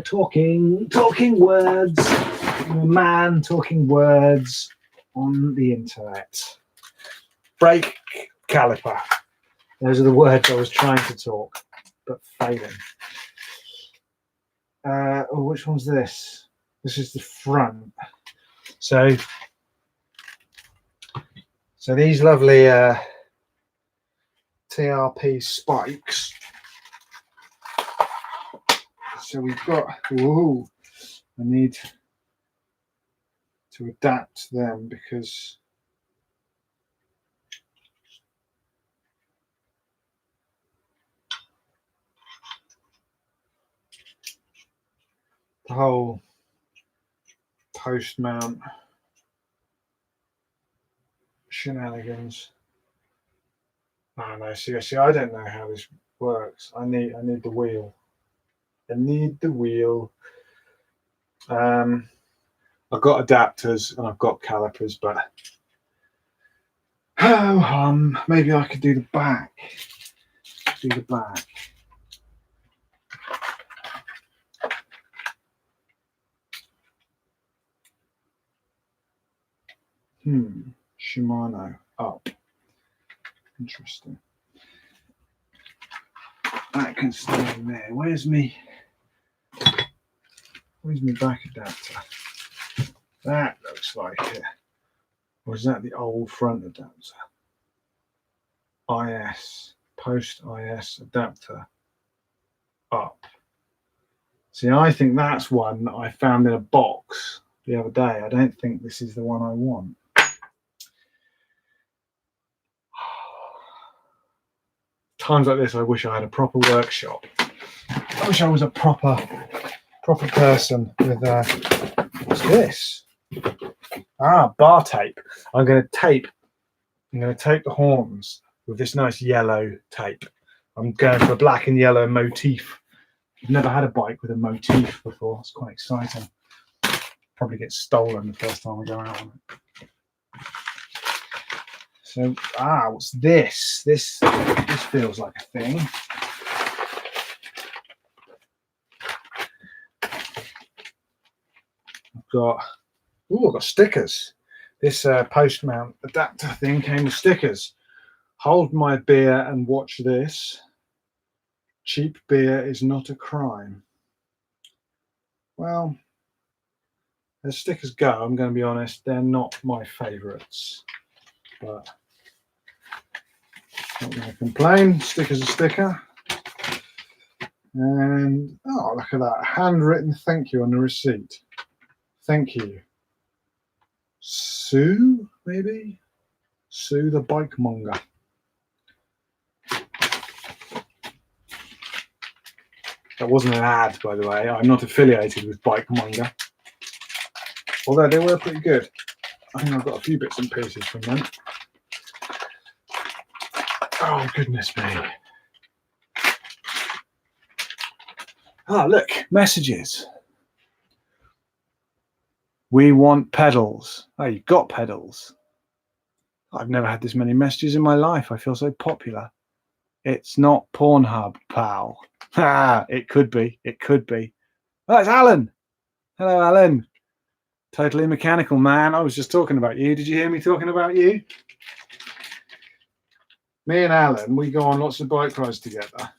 talking words. I'm a man talking words on the internet. Brake caliper. Those are the words I was trying to talk, but failing. Which one's this? This is the front. So So these lovely TRP spikes. So we've got, whoa, I need to adapt them because the whole post mount shenanigans. Oh no, seriously, I don't know how this works. I need the wheel. I need the wheel. I've got adapters and I've got calipers, but maybe I could do the back. Do the back. Shimano up. Interesting. That can stay in there. Where's my back adapter? That looks like it. Or is that the old front adapter? IS, post IS adapter up. See, I think that's one that I found in a box the other day. I don't think this is the one I want. Times like this, I wish I had a proper workshop. I wish I was a proper person with what's this? Bar tape. I'm going to tape the horns with this nice yellow tape. I'm going for a black and yellow motif. I've never had a bike with a motif before. It's quite exciting. Probably get stolen the first time I go out on it. So, what's this? This feels like a thing. I've got stickers. This post mount adapter thing came with stickers. Hold my beer and watch this. Cheap beer is not a crime. Well, as stickers go, I'm going to be honest, they're not my favourites. But not going to complain. Sticker's a sticker. And look at that. Handwritten thank you on the receipt. Thank you. Sue, maybe? Sue the bike monger. That wasn't an ad, by the way. I'm not affiliated with Bike Monger. Although they were pretty good. I think I've got a few bits and pieces from them. Oh, goodness me. Look, messages. We want pedals. Oh, you've got pedals. I've never had this many messages in my life. I feel so popular. It's not Pornhub, pal. It could be. It could be. Oh, it's Alan. Hello, Alan. Totally mechanical, man. I was just talking about you. Did you hear me talking about you? Me and Alan, we go on lots of bike rides together.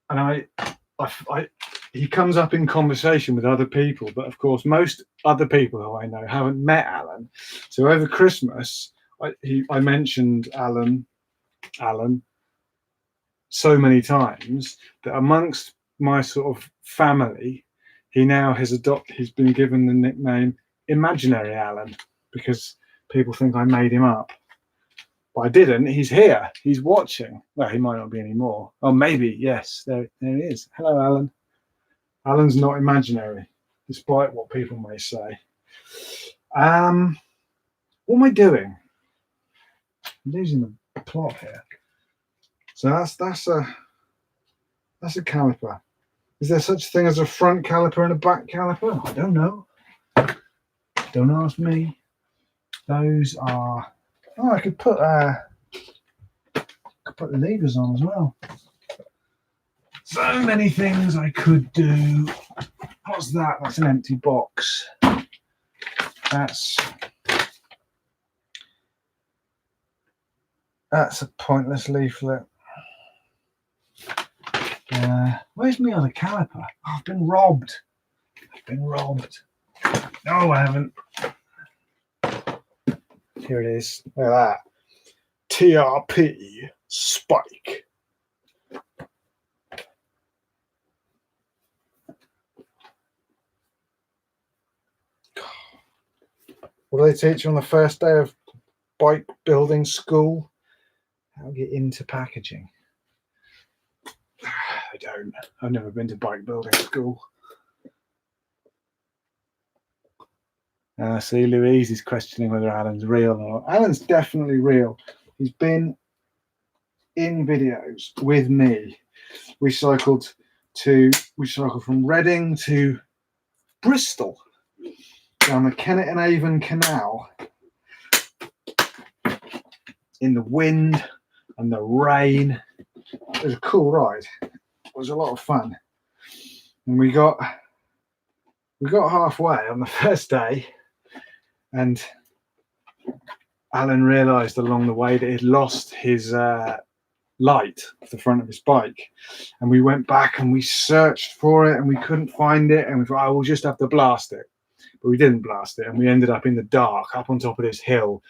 And he comes up in conversation with other people, but of course, most other people who I know haven't met Alan. So over Christmas, I mentioned Alan so many times that amongst my sort of family, he now has he's been given the nickname Imaginary Alan because people think I made him up. But I didn't. He's here. He's watching. Well, he might not be anymore. Oh, maybe. Yes, there he is. Hello, Alan. Alan's not imaginary, despite what people may say. What am I doing? I'm losing the plot here. So that's a caliper. Is there such a thing as a front caliper and a back caliper? I don't know. Don't ask me. Those are. Oh, I could put the levers on as well. So many things I could do. What's that? That's an empty box. That's a pointless leaflet. Where's my other caliper? Oh, I've been robbed. No, I haven't. Here it is. Look at that. TRP Spyke. What do they teach you on the first day of bike building school? How to get into packaging. I don't. I've never been to bike building school. See, Louise is questioning whether Alan's real or not. Alan's definitely real. He's been in videos with me. We cycled from Reading to Bristol down the Kennet and Avon Canal in the wind and the rain. It was a cool ride. It was a lot of fun. And we got halfway on the first day, and Alan realised along the way that he'd lost his light off the front of his bike, and we went back and we searched for it and we couldn't find it, and we thought, oh, we'll just have to blast it. But we didn't blast it, and we ended up in the dark up on top of this hill,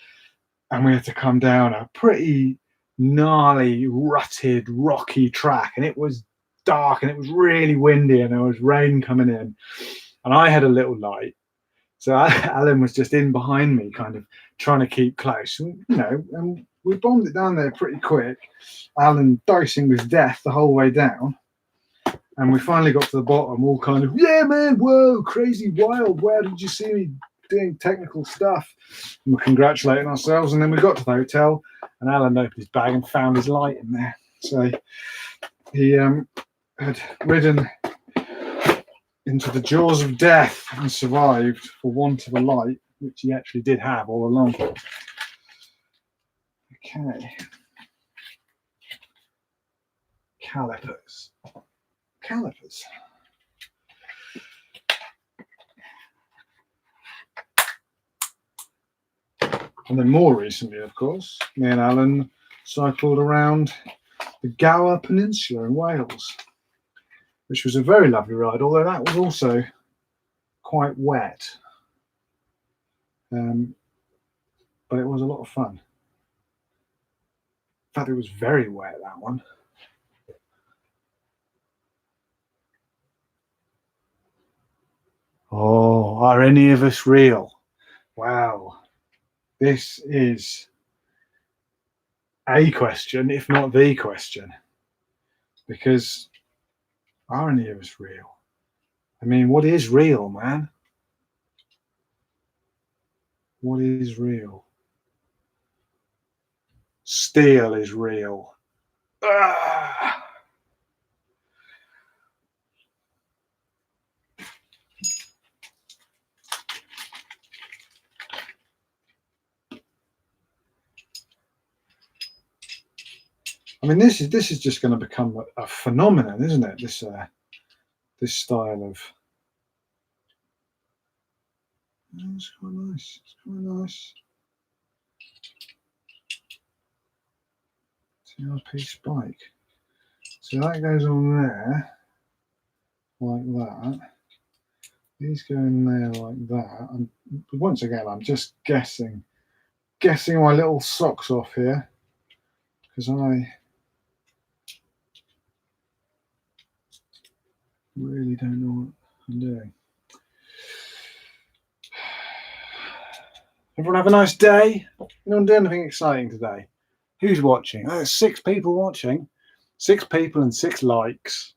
and we had to come down a pretty gnarly, rutted, rocky track, and it was dark and it was really windy and there was rain coming in, and I had a little light, so Alan was just in behind me, kind of trying to keep close, and and we bombed it down there pretty quick. Alan dosing with death the whole way down, and we finally got to the bottom, all kind of, yeah, man, whoa, crazy, wild, where did you see me doing technical stuff? And we're congratulating ourselves, and then we got to the hotel, and Alan opened his bag and found his light in there. So he had ridden into the jaws of death and survived for want of a light, which he actually did have all along. Okay. Calipers. And then more recently, of course, me and Alan cycled around the Gower Peninsula in Wales, which was a very lovely ride, although that was also quite wet. But it was a lot of fun. In fact, it was very wet, that one. Oh, are any of us real? Wow. This is a question, if not the question, because are any of us real? I mean, what is real, man? What is real? Steel is real. Ah! I mean, this is just going to become a phenomenon, isn't it? This style of. Oh, it's quite nice. It's quite nice. TRP Spyke. So that goes on there, like that. These go in there like that. And once again, I'm just guessing my little socks off here, because I really don't know what I'm doing. Everyone have a nice day. Anyone do anything exciting today? Who's watching? Oh, there's 6 people watching. 6 people and 6 likes.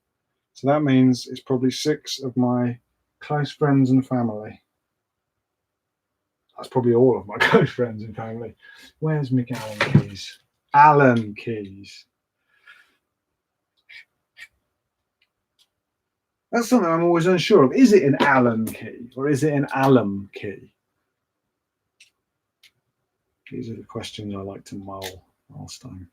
So that means it's probably 6 of my close friends and family. That's probably all of my close friends and family. Where's Mick Allen Keys? Allen Keys. That's something I'm always unsure of. Is it an Allen key or is it an alum key? These are the questions I like to mull last time.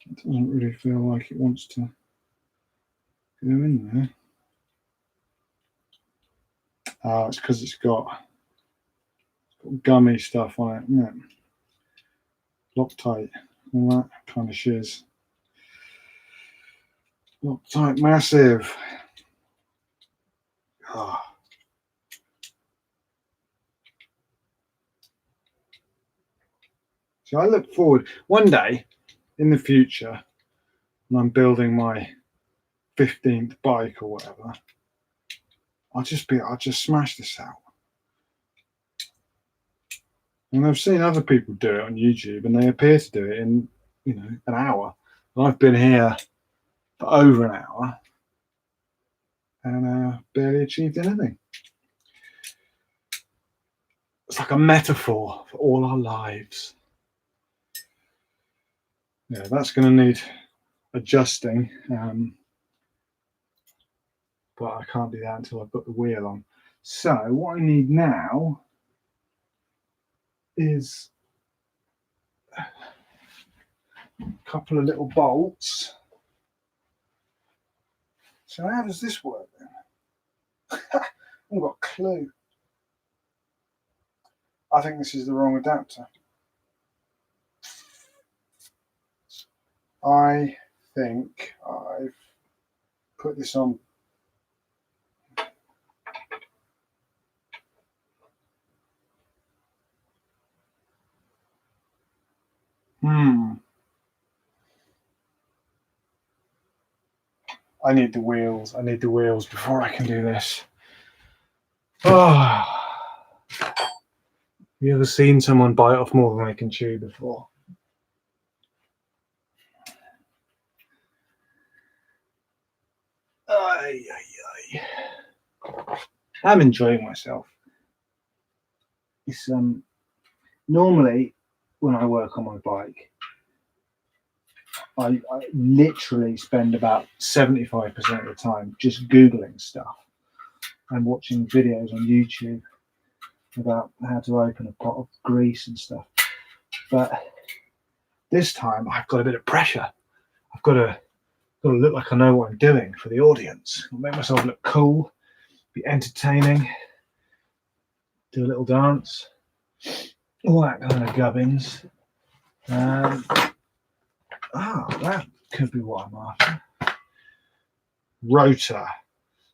It doesn't really feel like it wants to in there. Oh, it's because it's got gummy stuff on it, isn't it? Loctite, all that kind of shiz. Loctite massive. Oh. So I look forward one day in the future when I'm building my 15th bike or whatever. I'll just smash this out. And I've seen other people do it on YouTube, and they appear to do it in, an hour. And I've been here for over an hour and barely achieved anything. It's like a metaphor for all our lives. Yeah, that's going to need adjusting, but I can't do that until I've got the wheel on. So what I need now is a couple of little bolts. So how does this work then? I haven't got a clue. I think this is the wrong adapter. I think I've put this on. I need the wheels. I need the wheels before I can do this. Oh. You ever seen someone bite off more than they can chew before? I'm enjoying myself. It's normally when I work on my bike, I literally spend about 75% of the time just Googling stuff and watching videos on YouTube about how to open a pot of grease and stuff. But this time I've got a bit of pressure. I've got to look like I know what I'm doing for the audience. I'll make myself look cool, be entertaining, do a little dance, all that kind of gubbins. That could be what I'm after. Rotor.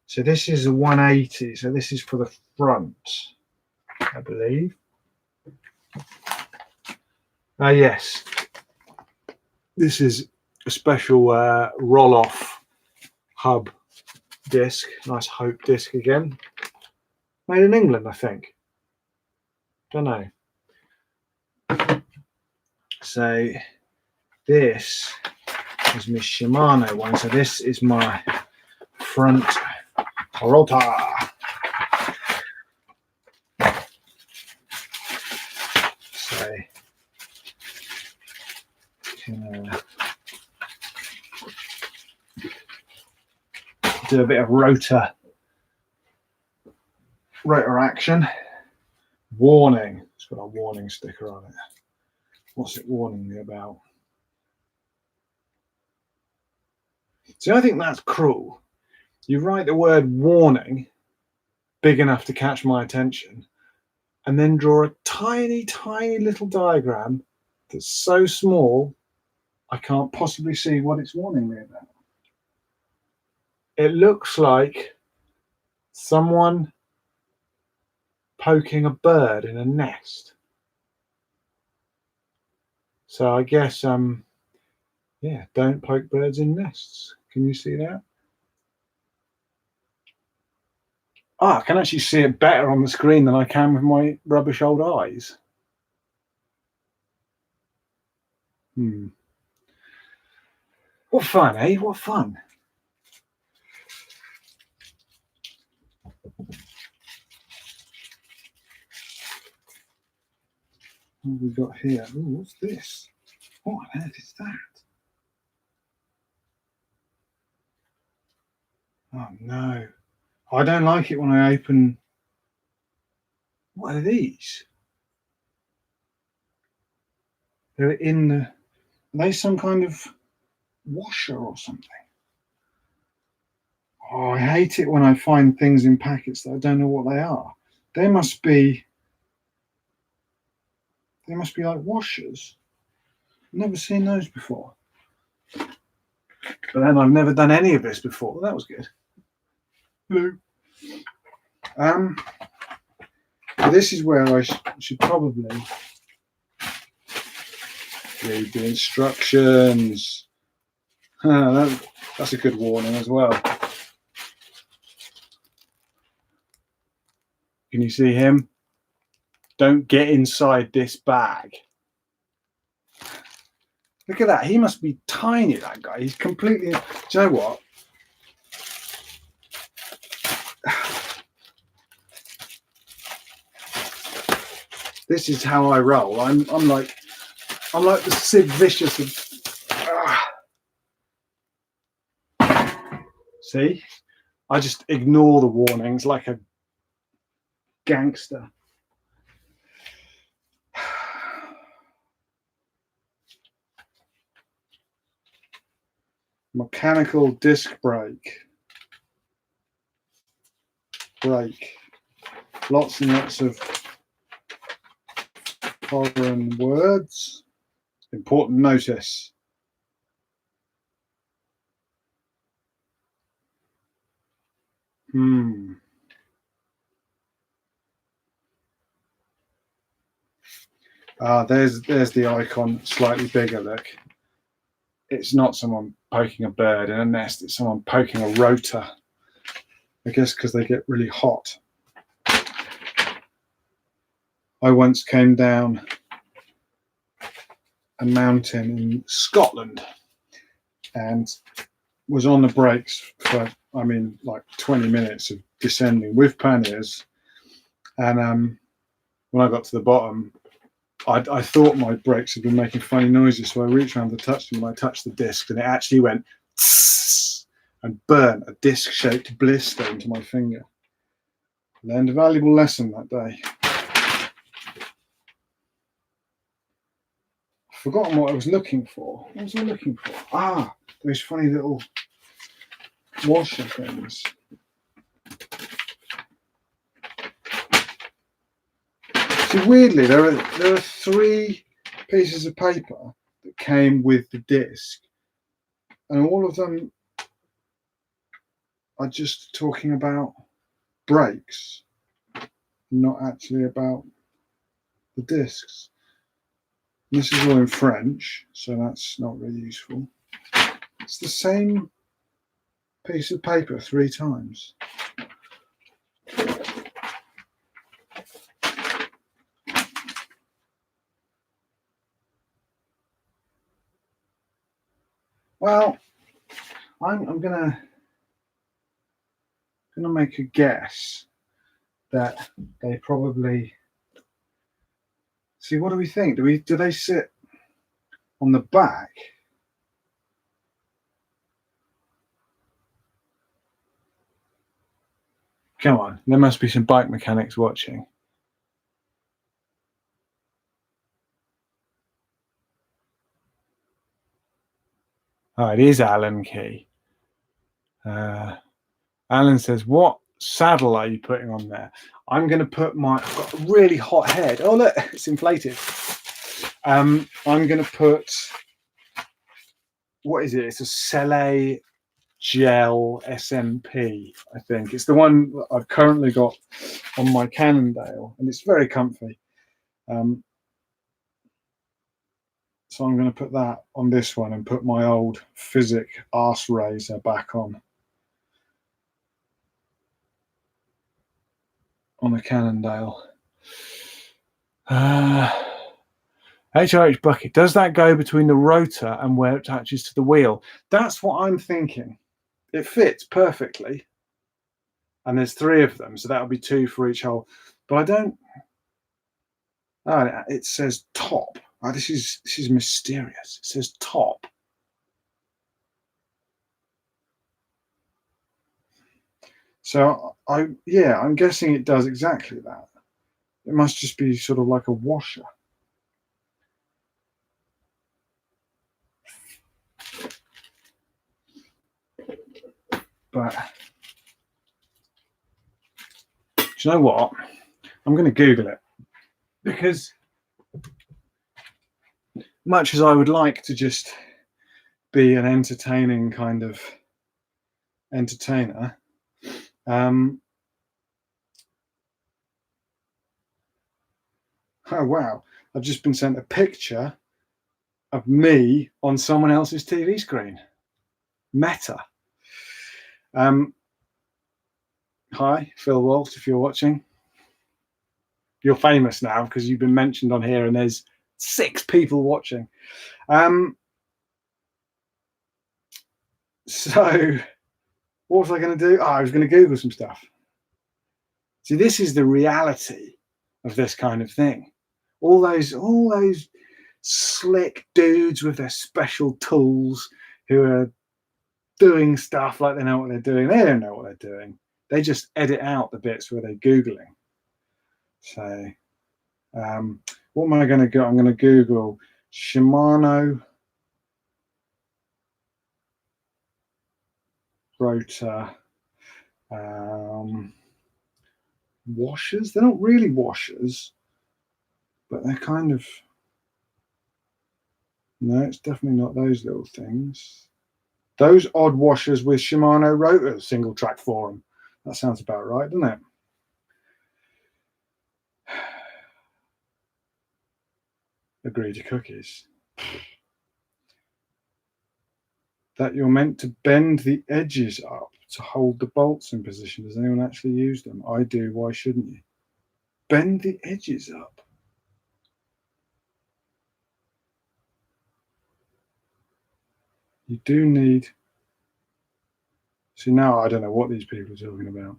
So this is a 180. So this is for the front, I believe. Yes. This is a special Rohloff hub disc. Nice Hope disc again. Made in England, I think. Don't know. So this is my Shimano one. So this is my front rotor. So can do a bit of rotor action. Warning. It's got a warning sticker on it. What's it warning me about? See, I think that's cruel. You write the word warning big enough to catch my attention and then draw a tiny, tiny little diagram that's so small I can't possibly see what it's warning me about. It looks like someone poking a bird in a nest. So I guess, yeah, don't poke birds in nests. Can you see that? I can actually see it better on the screen than I can with my rubbish old eyes. What fun, eh? What fun. What have we got here? Ooh, what's this? What on earth is that? Oh no. I don't like it when I open. What are these? They're in the. Are they some kind of washer or something? Oh, I hate it when I find things in packets that I don't know what they are. They must be like washers. I've never seen those before. But then I've never done any of this before. That was good. Hello. This is where I should probably read the instructions. That's a good warning as well. Can you see him? Don't get inside this bag. Look at that. He must be tiny, that guy. He's completely... Do you know what? This is how I roll. I'm like the Sid Vicious of... See? I just ignore the warnings like a gangster. Mechanical disc brake. Lots and lots of foreign words. Important notice. There's the icon, slightly bigger, look. It's not someone poking a bird in a nest, it's someone poking a rotor. I guess because they get really hot. I once came down a mountain in Scotland and was on the brakes for, like 20 minutes of descending with panniers. And when I got to the bottom, I thought my brakes had been making funny noises, so I reached around to touch them, and I touched the disc, and it actually went tss, and burnt a disc-shaped blister into my finger. Learned a valuable lesson that day. I've forgotten what I was looking for. What was I looking for? Those funny little washer things. So weirdly, there are 3 pieces of paper that came with the disc, and all of them are just talking about brakes, not actually about the discs. And this is all in French, so that's not really useful. It's the same piece of paper 3 times. Well, I'm gonna make a guess that they probably see. What do we think? Do they sit on the back? Come on, there must be some bike mechanics watching. Oh, it is Alan Key. Alan says, what saddle are you putting on there? I'm going to put I've got a really hot head. Oh, look, it's inflated. I'm going to put, what is it? It's a Selle Gel SMP, I think. It's the one that I've currently got on my Cannondale, and it's very comfy. So I'm going to put that on this one and put my old Physic arse razor back on the Cannondale. HRH bucket, does that go between the rotor and where it attaches to the wheel? That's what I'm thinking. It fits perfectly. And there's 3 of them, so that'll be 2 for each hole. But I don't... Oh, it says top. Oh, this is mysterious. It says top. So I'm guessing it does exactly that. It must just be sort of like a washer. But Do you know what? I'm going to Google it, because much as I would like to just be an entertaining kind of entertainer, oh wow, I've just been sent a picture of me on someone else's TV screen. Meta. Hi, Phil Walt, if you're watching. You're famous now because you've been mentioned on here and there's 6 people watching. So what was I going to do? Oh, I was going to Google some stuff. See, this is the reality of this kind of thing. All those slick dudes with their special tools who are doing stuff like they know what they're doing. They don't know what they're doing. They just edit out the bits where they're Googling. So what am I going to go? I'm going to Google Shimano rotor washers. They're not really washers, but they're kind of, no, it's definitely not those little things. Those odd washers with Shimano rotors, single track forum. That sounds about right, doesn't it? Agree to cookies. That you're meant to bend the edges up to hold the bolts in position. Does anyone actually use them? I do. Why shouldn't you? Bend the edges up. You do need. See, now I don't know what these people are talking about.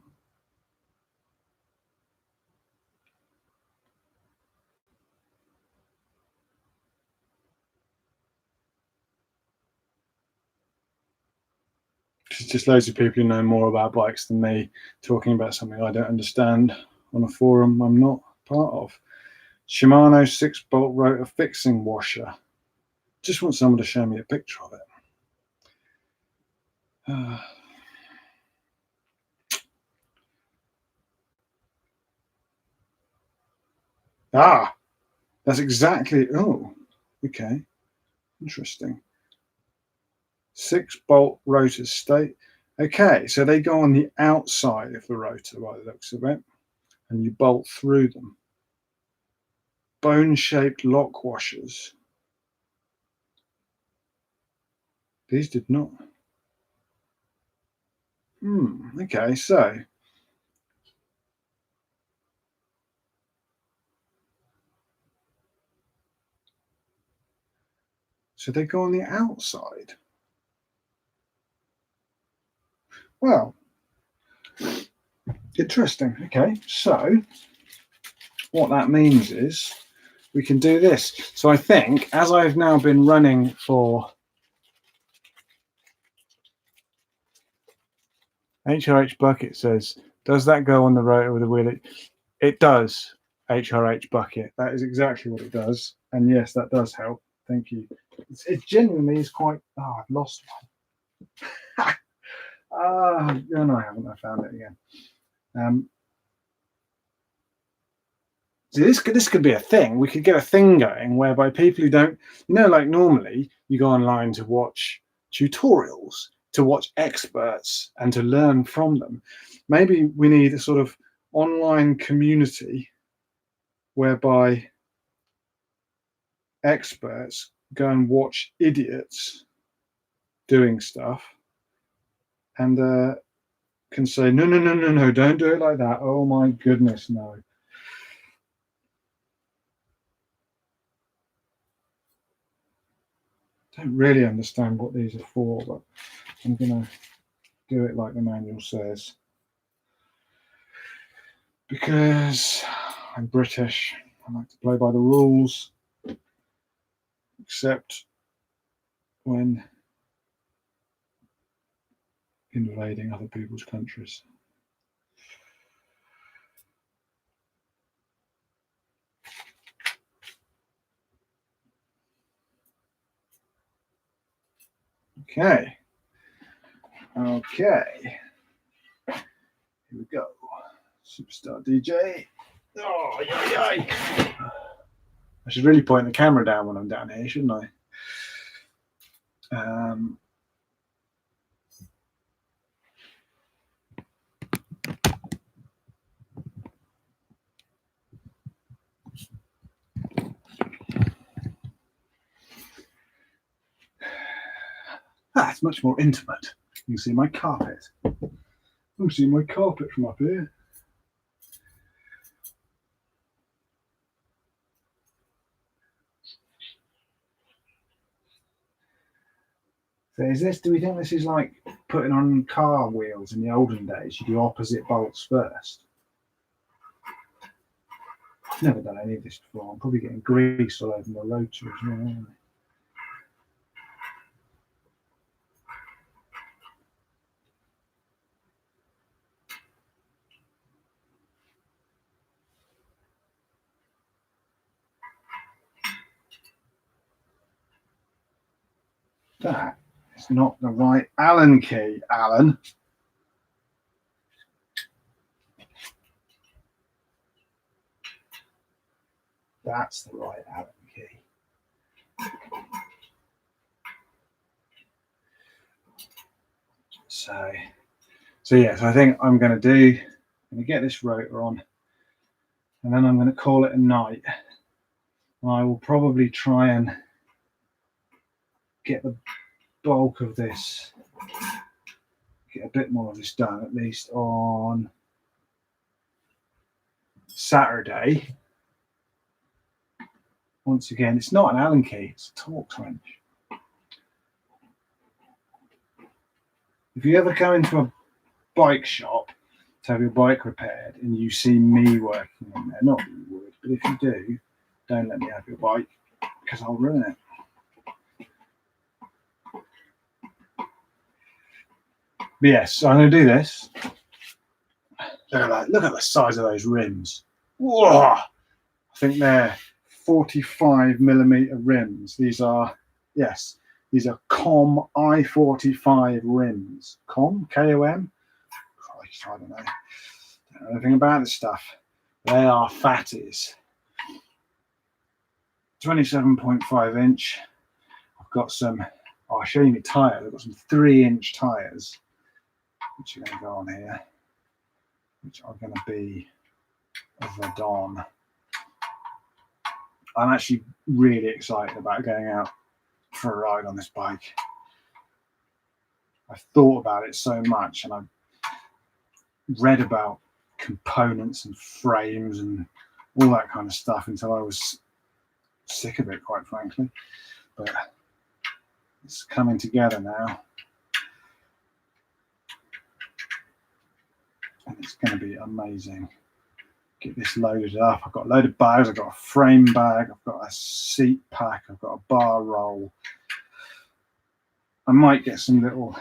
It's just loads of people who know more about bikes than me talking about something I don't understand on a forum I'm not part of. Shimano 6-bolt rotor fixing washer. Just want someone to show me a picture of it. That's exactly. Oh, okay, interesting. 6-bolt rotors state. Okay, so they go on the outside of the rotor by the looks of it, and you bolt through them. Bone-shaped lock washers. These did not. Okay, so they go on the outside. Well, interesting. Okay, so what that means is we can do this. So I think, as I've now been running for HRH Bucket says, does that go on the rotor with a wheel? It does, HRH Bucket. That is exactly what it does. And yes, that does help. Thank you. It genuinely is quite. Oh, I've lost one. No, I haven't. I found it again. So this could be a thing. We could get a thing going whereby people who don't, like normally you go online to watch tutorials, to watch experts, and to learn from them. Maybe we need a sort of online community whereby experts go and watch idiots doing stuff and can say, no, don't do it like that. Oh my goodness, no. Don't really understand what these are for, but I'm going to do it like the manual says. Because I'm British, I like to play by the rules, except when invading other people's countries. Okay. Here we go. Superstar DJ. Oh, yay. I should really point the camera down when I'm down here, shouldn't I? It's much more intimate. You can see my carpet. I'm seeing my carpet from up here. So do we think this is like putting on car wheels in the olden days? You do opposite bolts first. I've never done any of this before. I'm probably getting grease all over my rotor as well, aren't I? That is not the right Allen key, Alan. That's the right Allen key. So yes, I think I'm going to get this rotor on, and then I'm going to call it a night. And I will probably try and get the bulk of this, get a bit more of this done, at least on Saturday. Once again, it's not an Allen key, it's a torque wrench. If you ever go into a bike shop to have your bike repaired and you see me working in there, not that you would, but if you do, don't let me have your bike because I'll ruin it. But yes, I'm going to do this. Look at that. Look at the size of those rims. Whoa! I think they're 45mm rims. These are, yes, these are COM I-45 rims. COM? K-O-M? Christ, I don't know. Don't know anything about this stuff. They are fatties. 27.5 inch. I've got some, I'll show you my tyres. I've got some 3-inch tyres, which are going to go on here, which are going to be Verdon. I'm actually really excited about going out for a ride on this bike. I've thought about it so much, and I've read about components and frames and all that kind of stuff until I was sick of it, quite frankly. But it's coming together now, and it's going to be amazing. Get this loaded up. I've got a load of bags. I've got a frame bag. I've got a seat pack. I've got a bar roll. I might get some little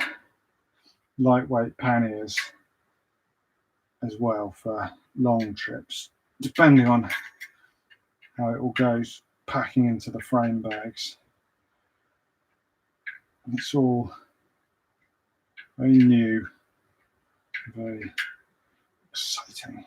lightweight panniers as well for long trips, depending on how it all goes, packing into the frame bags. And it's all very new, very exciting.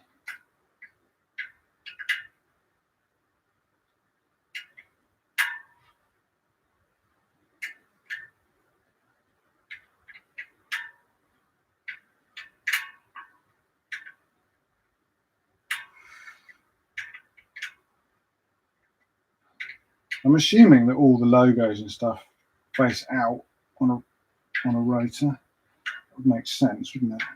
I'm assuming that all the logos and stuff face out on a rotor. That would make sense, wouldn't it?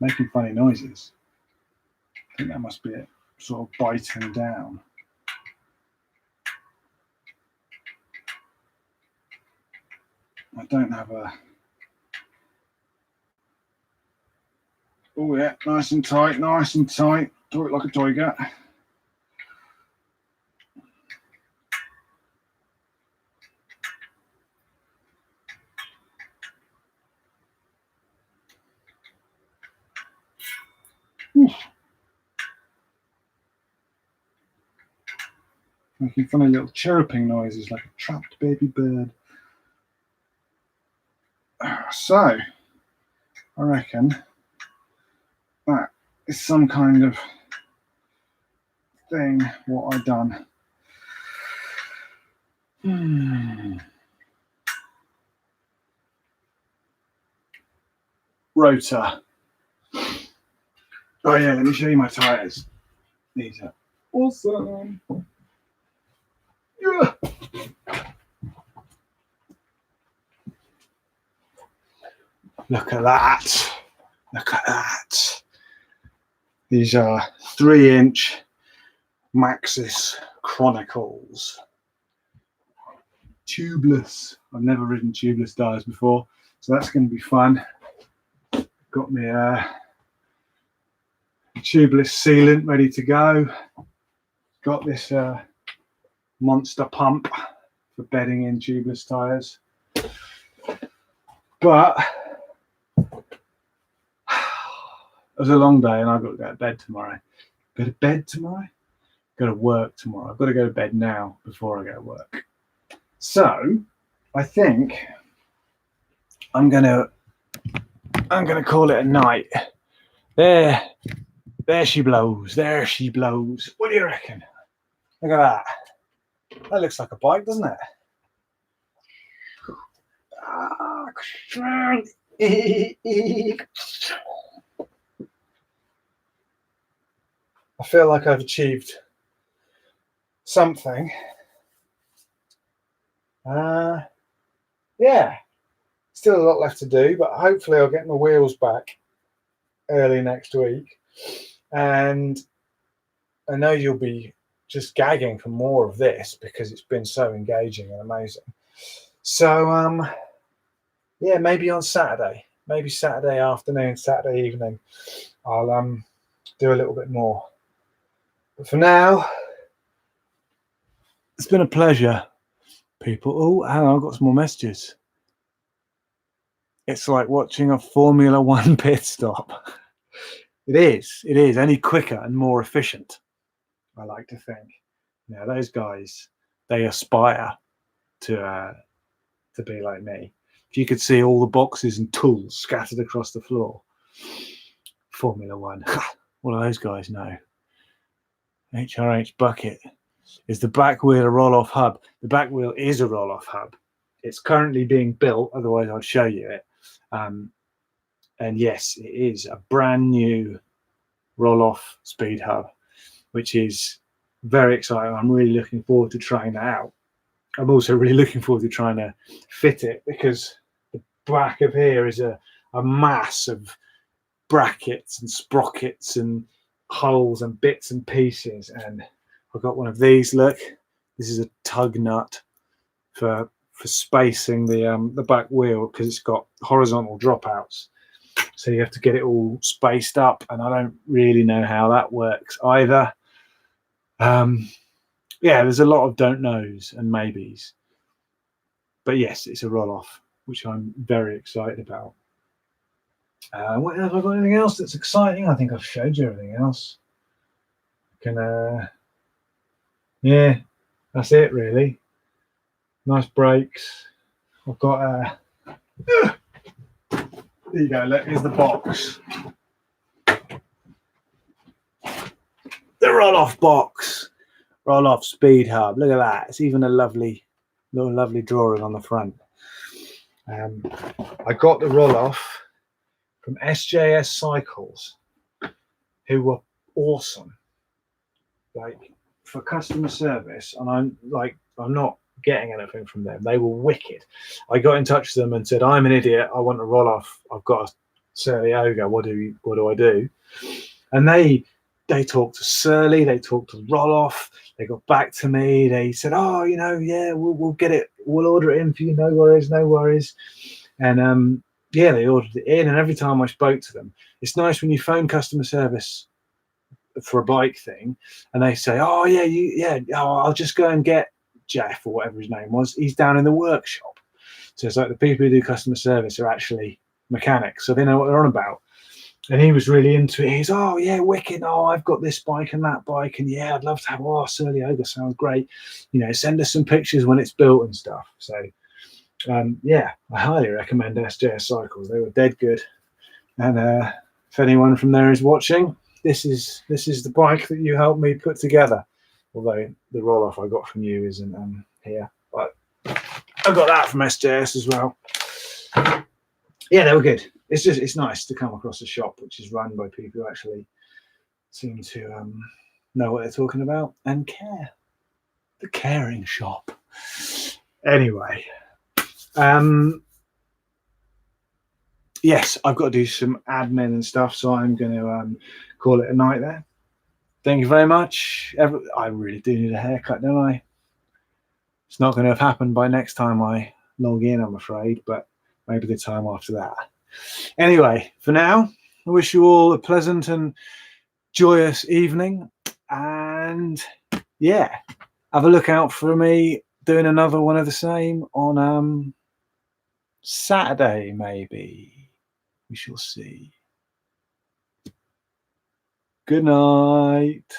Making funny noises. I think that must be it, sort of biting down. I don't have a... Oh yeah, nice and tight, nice and tight. Do it like a toy cat. Making funny little chirping noises like a trapped baby bird. So, I reckon that is some kind of thing what I done. Rotor. Oh yeah, let me show you my tyres. These are awesome. Yeah. Look at that. Look at that. These are 3-inch Maxxis Chronicles. Tubeless. I've never ridden tubeless tyres before, so that's going to be fun. Got me a tubeless sealant ready to go. Got this monster pump for bedding in tubeless tyres. But it was a long day and I've got to go to bed tomorrow. Go to bed tomorrow? Go to work tomorrow. I've got to go to bed now before I go to work. So I think I'm gonna call it a night. There she blows. There she blows. What do you reckon? Look at that. That looks like a bike, doesn't it? I feel like I've achieved something. Yeah, still a lot left to do, but hopefully I'll get my wheels back early next week. And I know you'll be just gagging for more of this because it's been so engaging and amazing. So yeah, maybe on Saturday, maybe Saturday afternoon, Saturday evening, I'll do a little bit more. But for now, it's been a pleasure, people. Oh, hang on, I've got some more messages. It's like watching a Formula One pit stop. It is any quicker and more efficient, I like to think. Now those guys, they aspire to be like me. If you could see all the boxes and tools scattered across the floor. Formula One. What do those guys know? HRH bucket. Is the back wheel a roll-off hub? The back wheel is a roll-off hub. It's currently being built, otherwise I'd show you it. And yes, it is a brand new Rohloff speed hub, which is very exciting. I'm really looking forward to trying that out. I'm also really looking forward to trying to fit it because the back of here is a mass of brackets and sprockets and holes and bits and pieces. And I've got one of these. Look, this is a tug nut for spacing the back wheel because it's got horizontal dropouts. So you have to get it all spaced up, and I don't really know how that works either. Yeah, there's a lot of don't knows and maybes. But yes, it's a Rohloff, which I'm very excited about. What have I got? Anything else that's exciting? I think I've showed you everything else. Yeah, that's it really. Nice brakes. I've got there you go, look, here's the box. The Rohloff box. Rohloff Speed Hub. Look at that. It's even a lovely drawing on the front. I got the Rohloff from SJS Cycles, who were awesome. Like for customer service, and I'm not getting anything from them. They were wicked. I got in touch with them and said, I'm an idiot. I want a Rohloff. I've got a Surly Ogre. What do I do? And they talked to Surly. They talked to Rohloff. They got back to me. They said, oh, yeah, we'll get it. We'll order it in for you. No worries. And yeah, they ordered it in. And every time I spoke to them, it's nice when you phone customer service for a bike thing, and they say, "Oh yeah, I'll just go and get Jeff or whatever his name was. He's down in the workshop." So it's like the people who do customer service are actually mechanics, so they know what they're on about. And he was really into it. He's, "Oh yeah, wicked. Oh, I've got this bike and that bike, and yeah, I'd love to have. Oh, Surly Ogre sounds great. Send us some pictures when it's built and stuff." So yeah, I highly recommend SJS Cycles. They were dead good. And if anyone from there is watching, this is the bike that you helped me put together. Although the Rohloff I got from you isn't here, but I got that from SJS as well. Yeah, they were good. It's nice to come across a shop which is run by people who actually seem to know what they're talking about and care. The caring shop. Anyway, yes, I've got to do some admin and stuff, so I'm going to call it a night there. Thank you very much. I really do need a haircut, don't I? It's not going to have happened by next time I log in, I'm afraid, but maybe the time after that. Anyway, for now, I wish you all a pleasant and joyous evening. And yeah, have a look out for me doing another one of the same on Saturday, maybe. We shall see. Good night.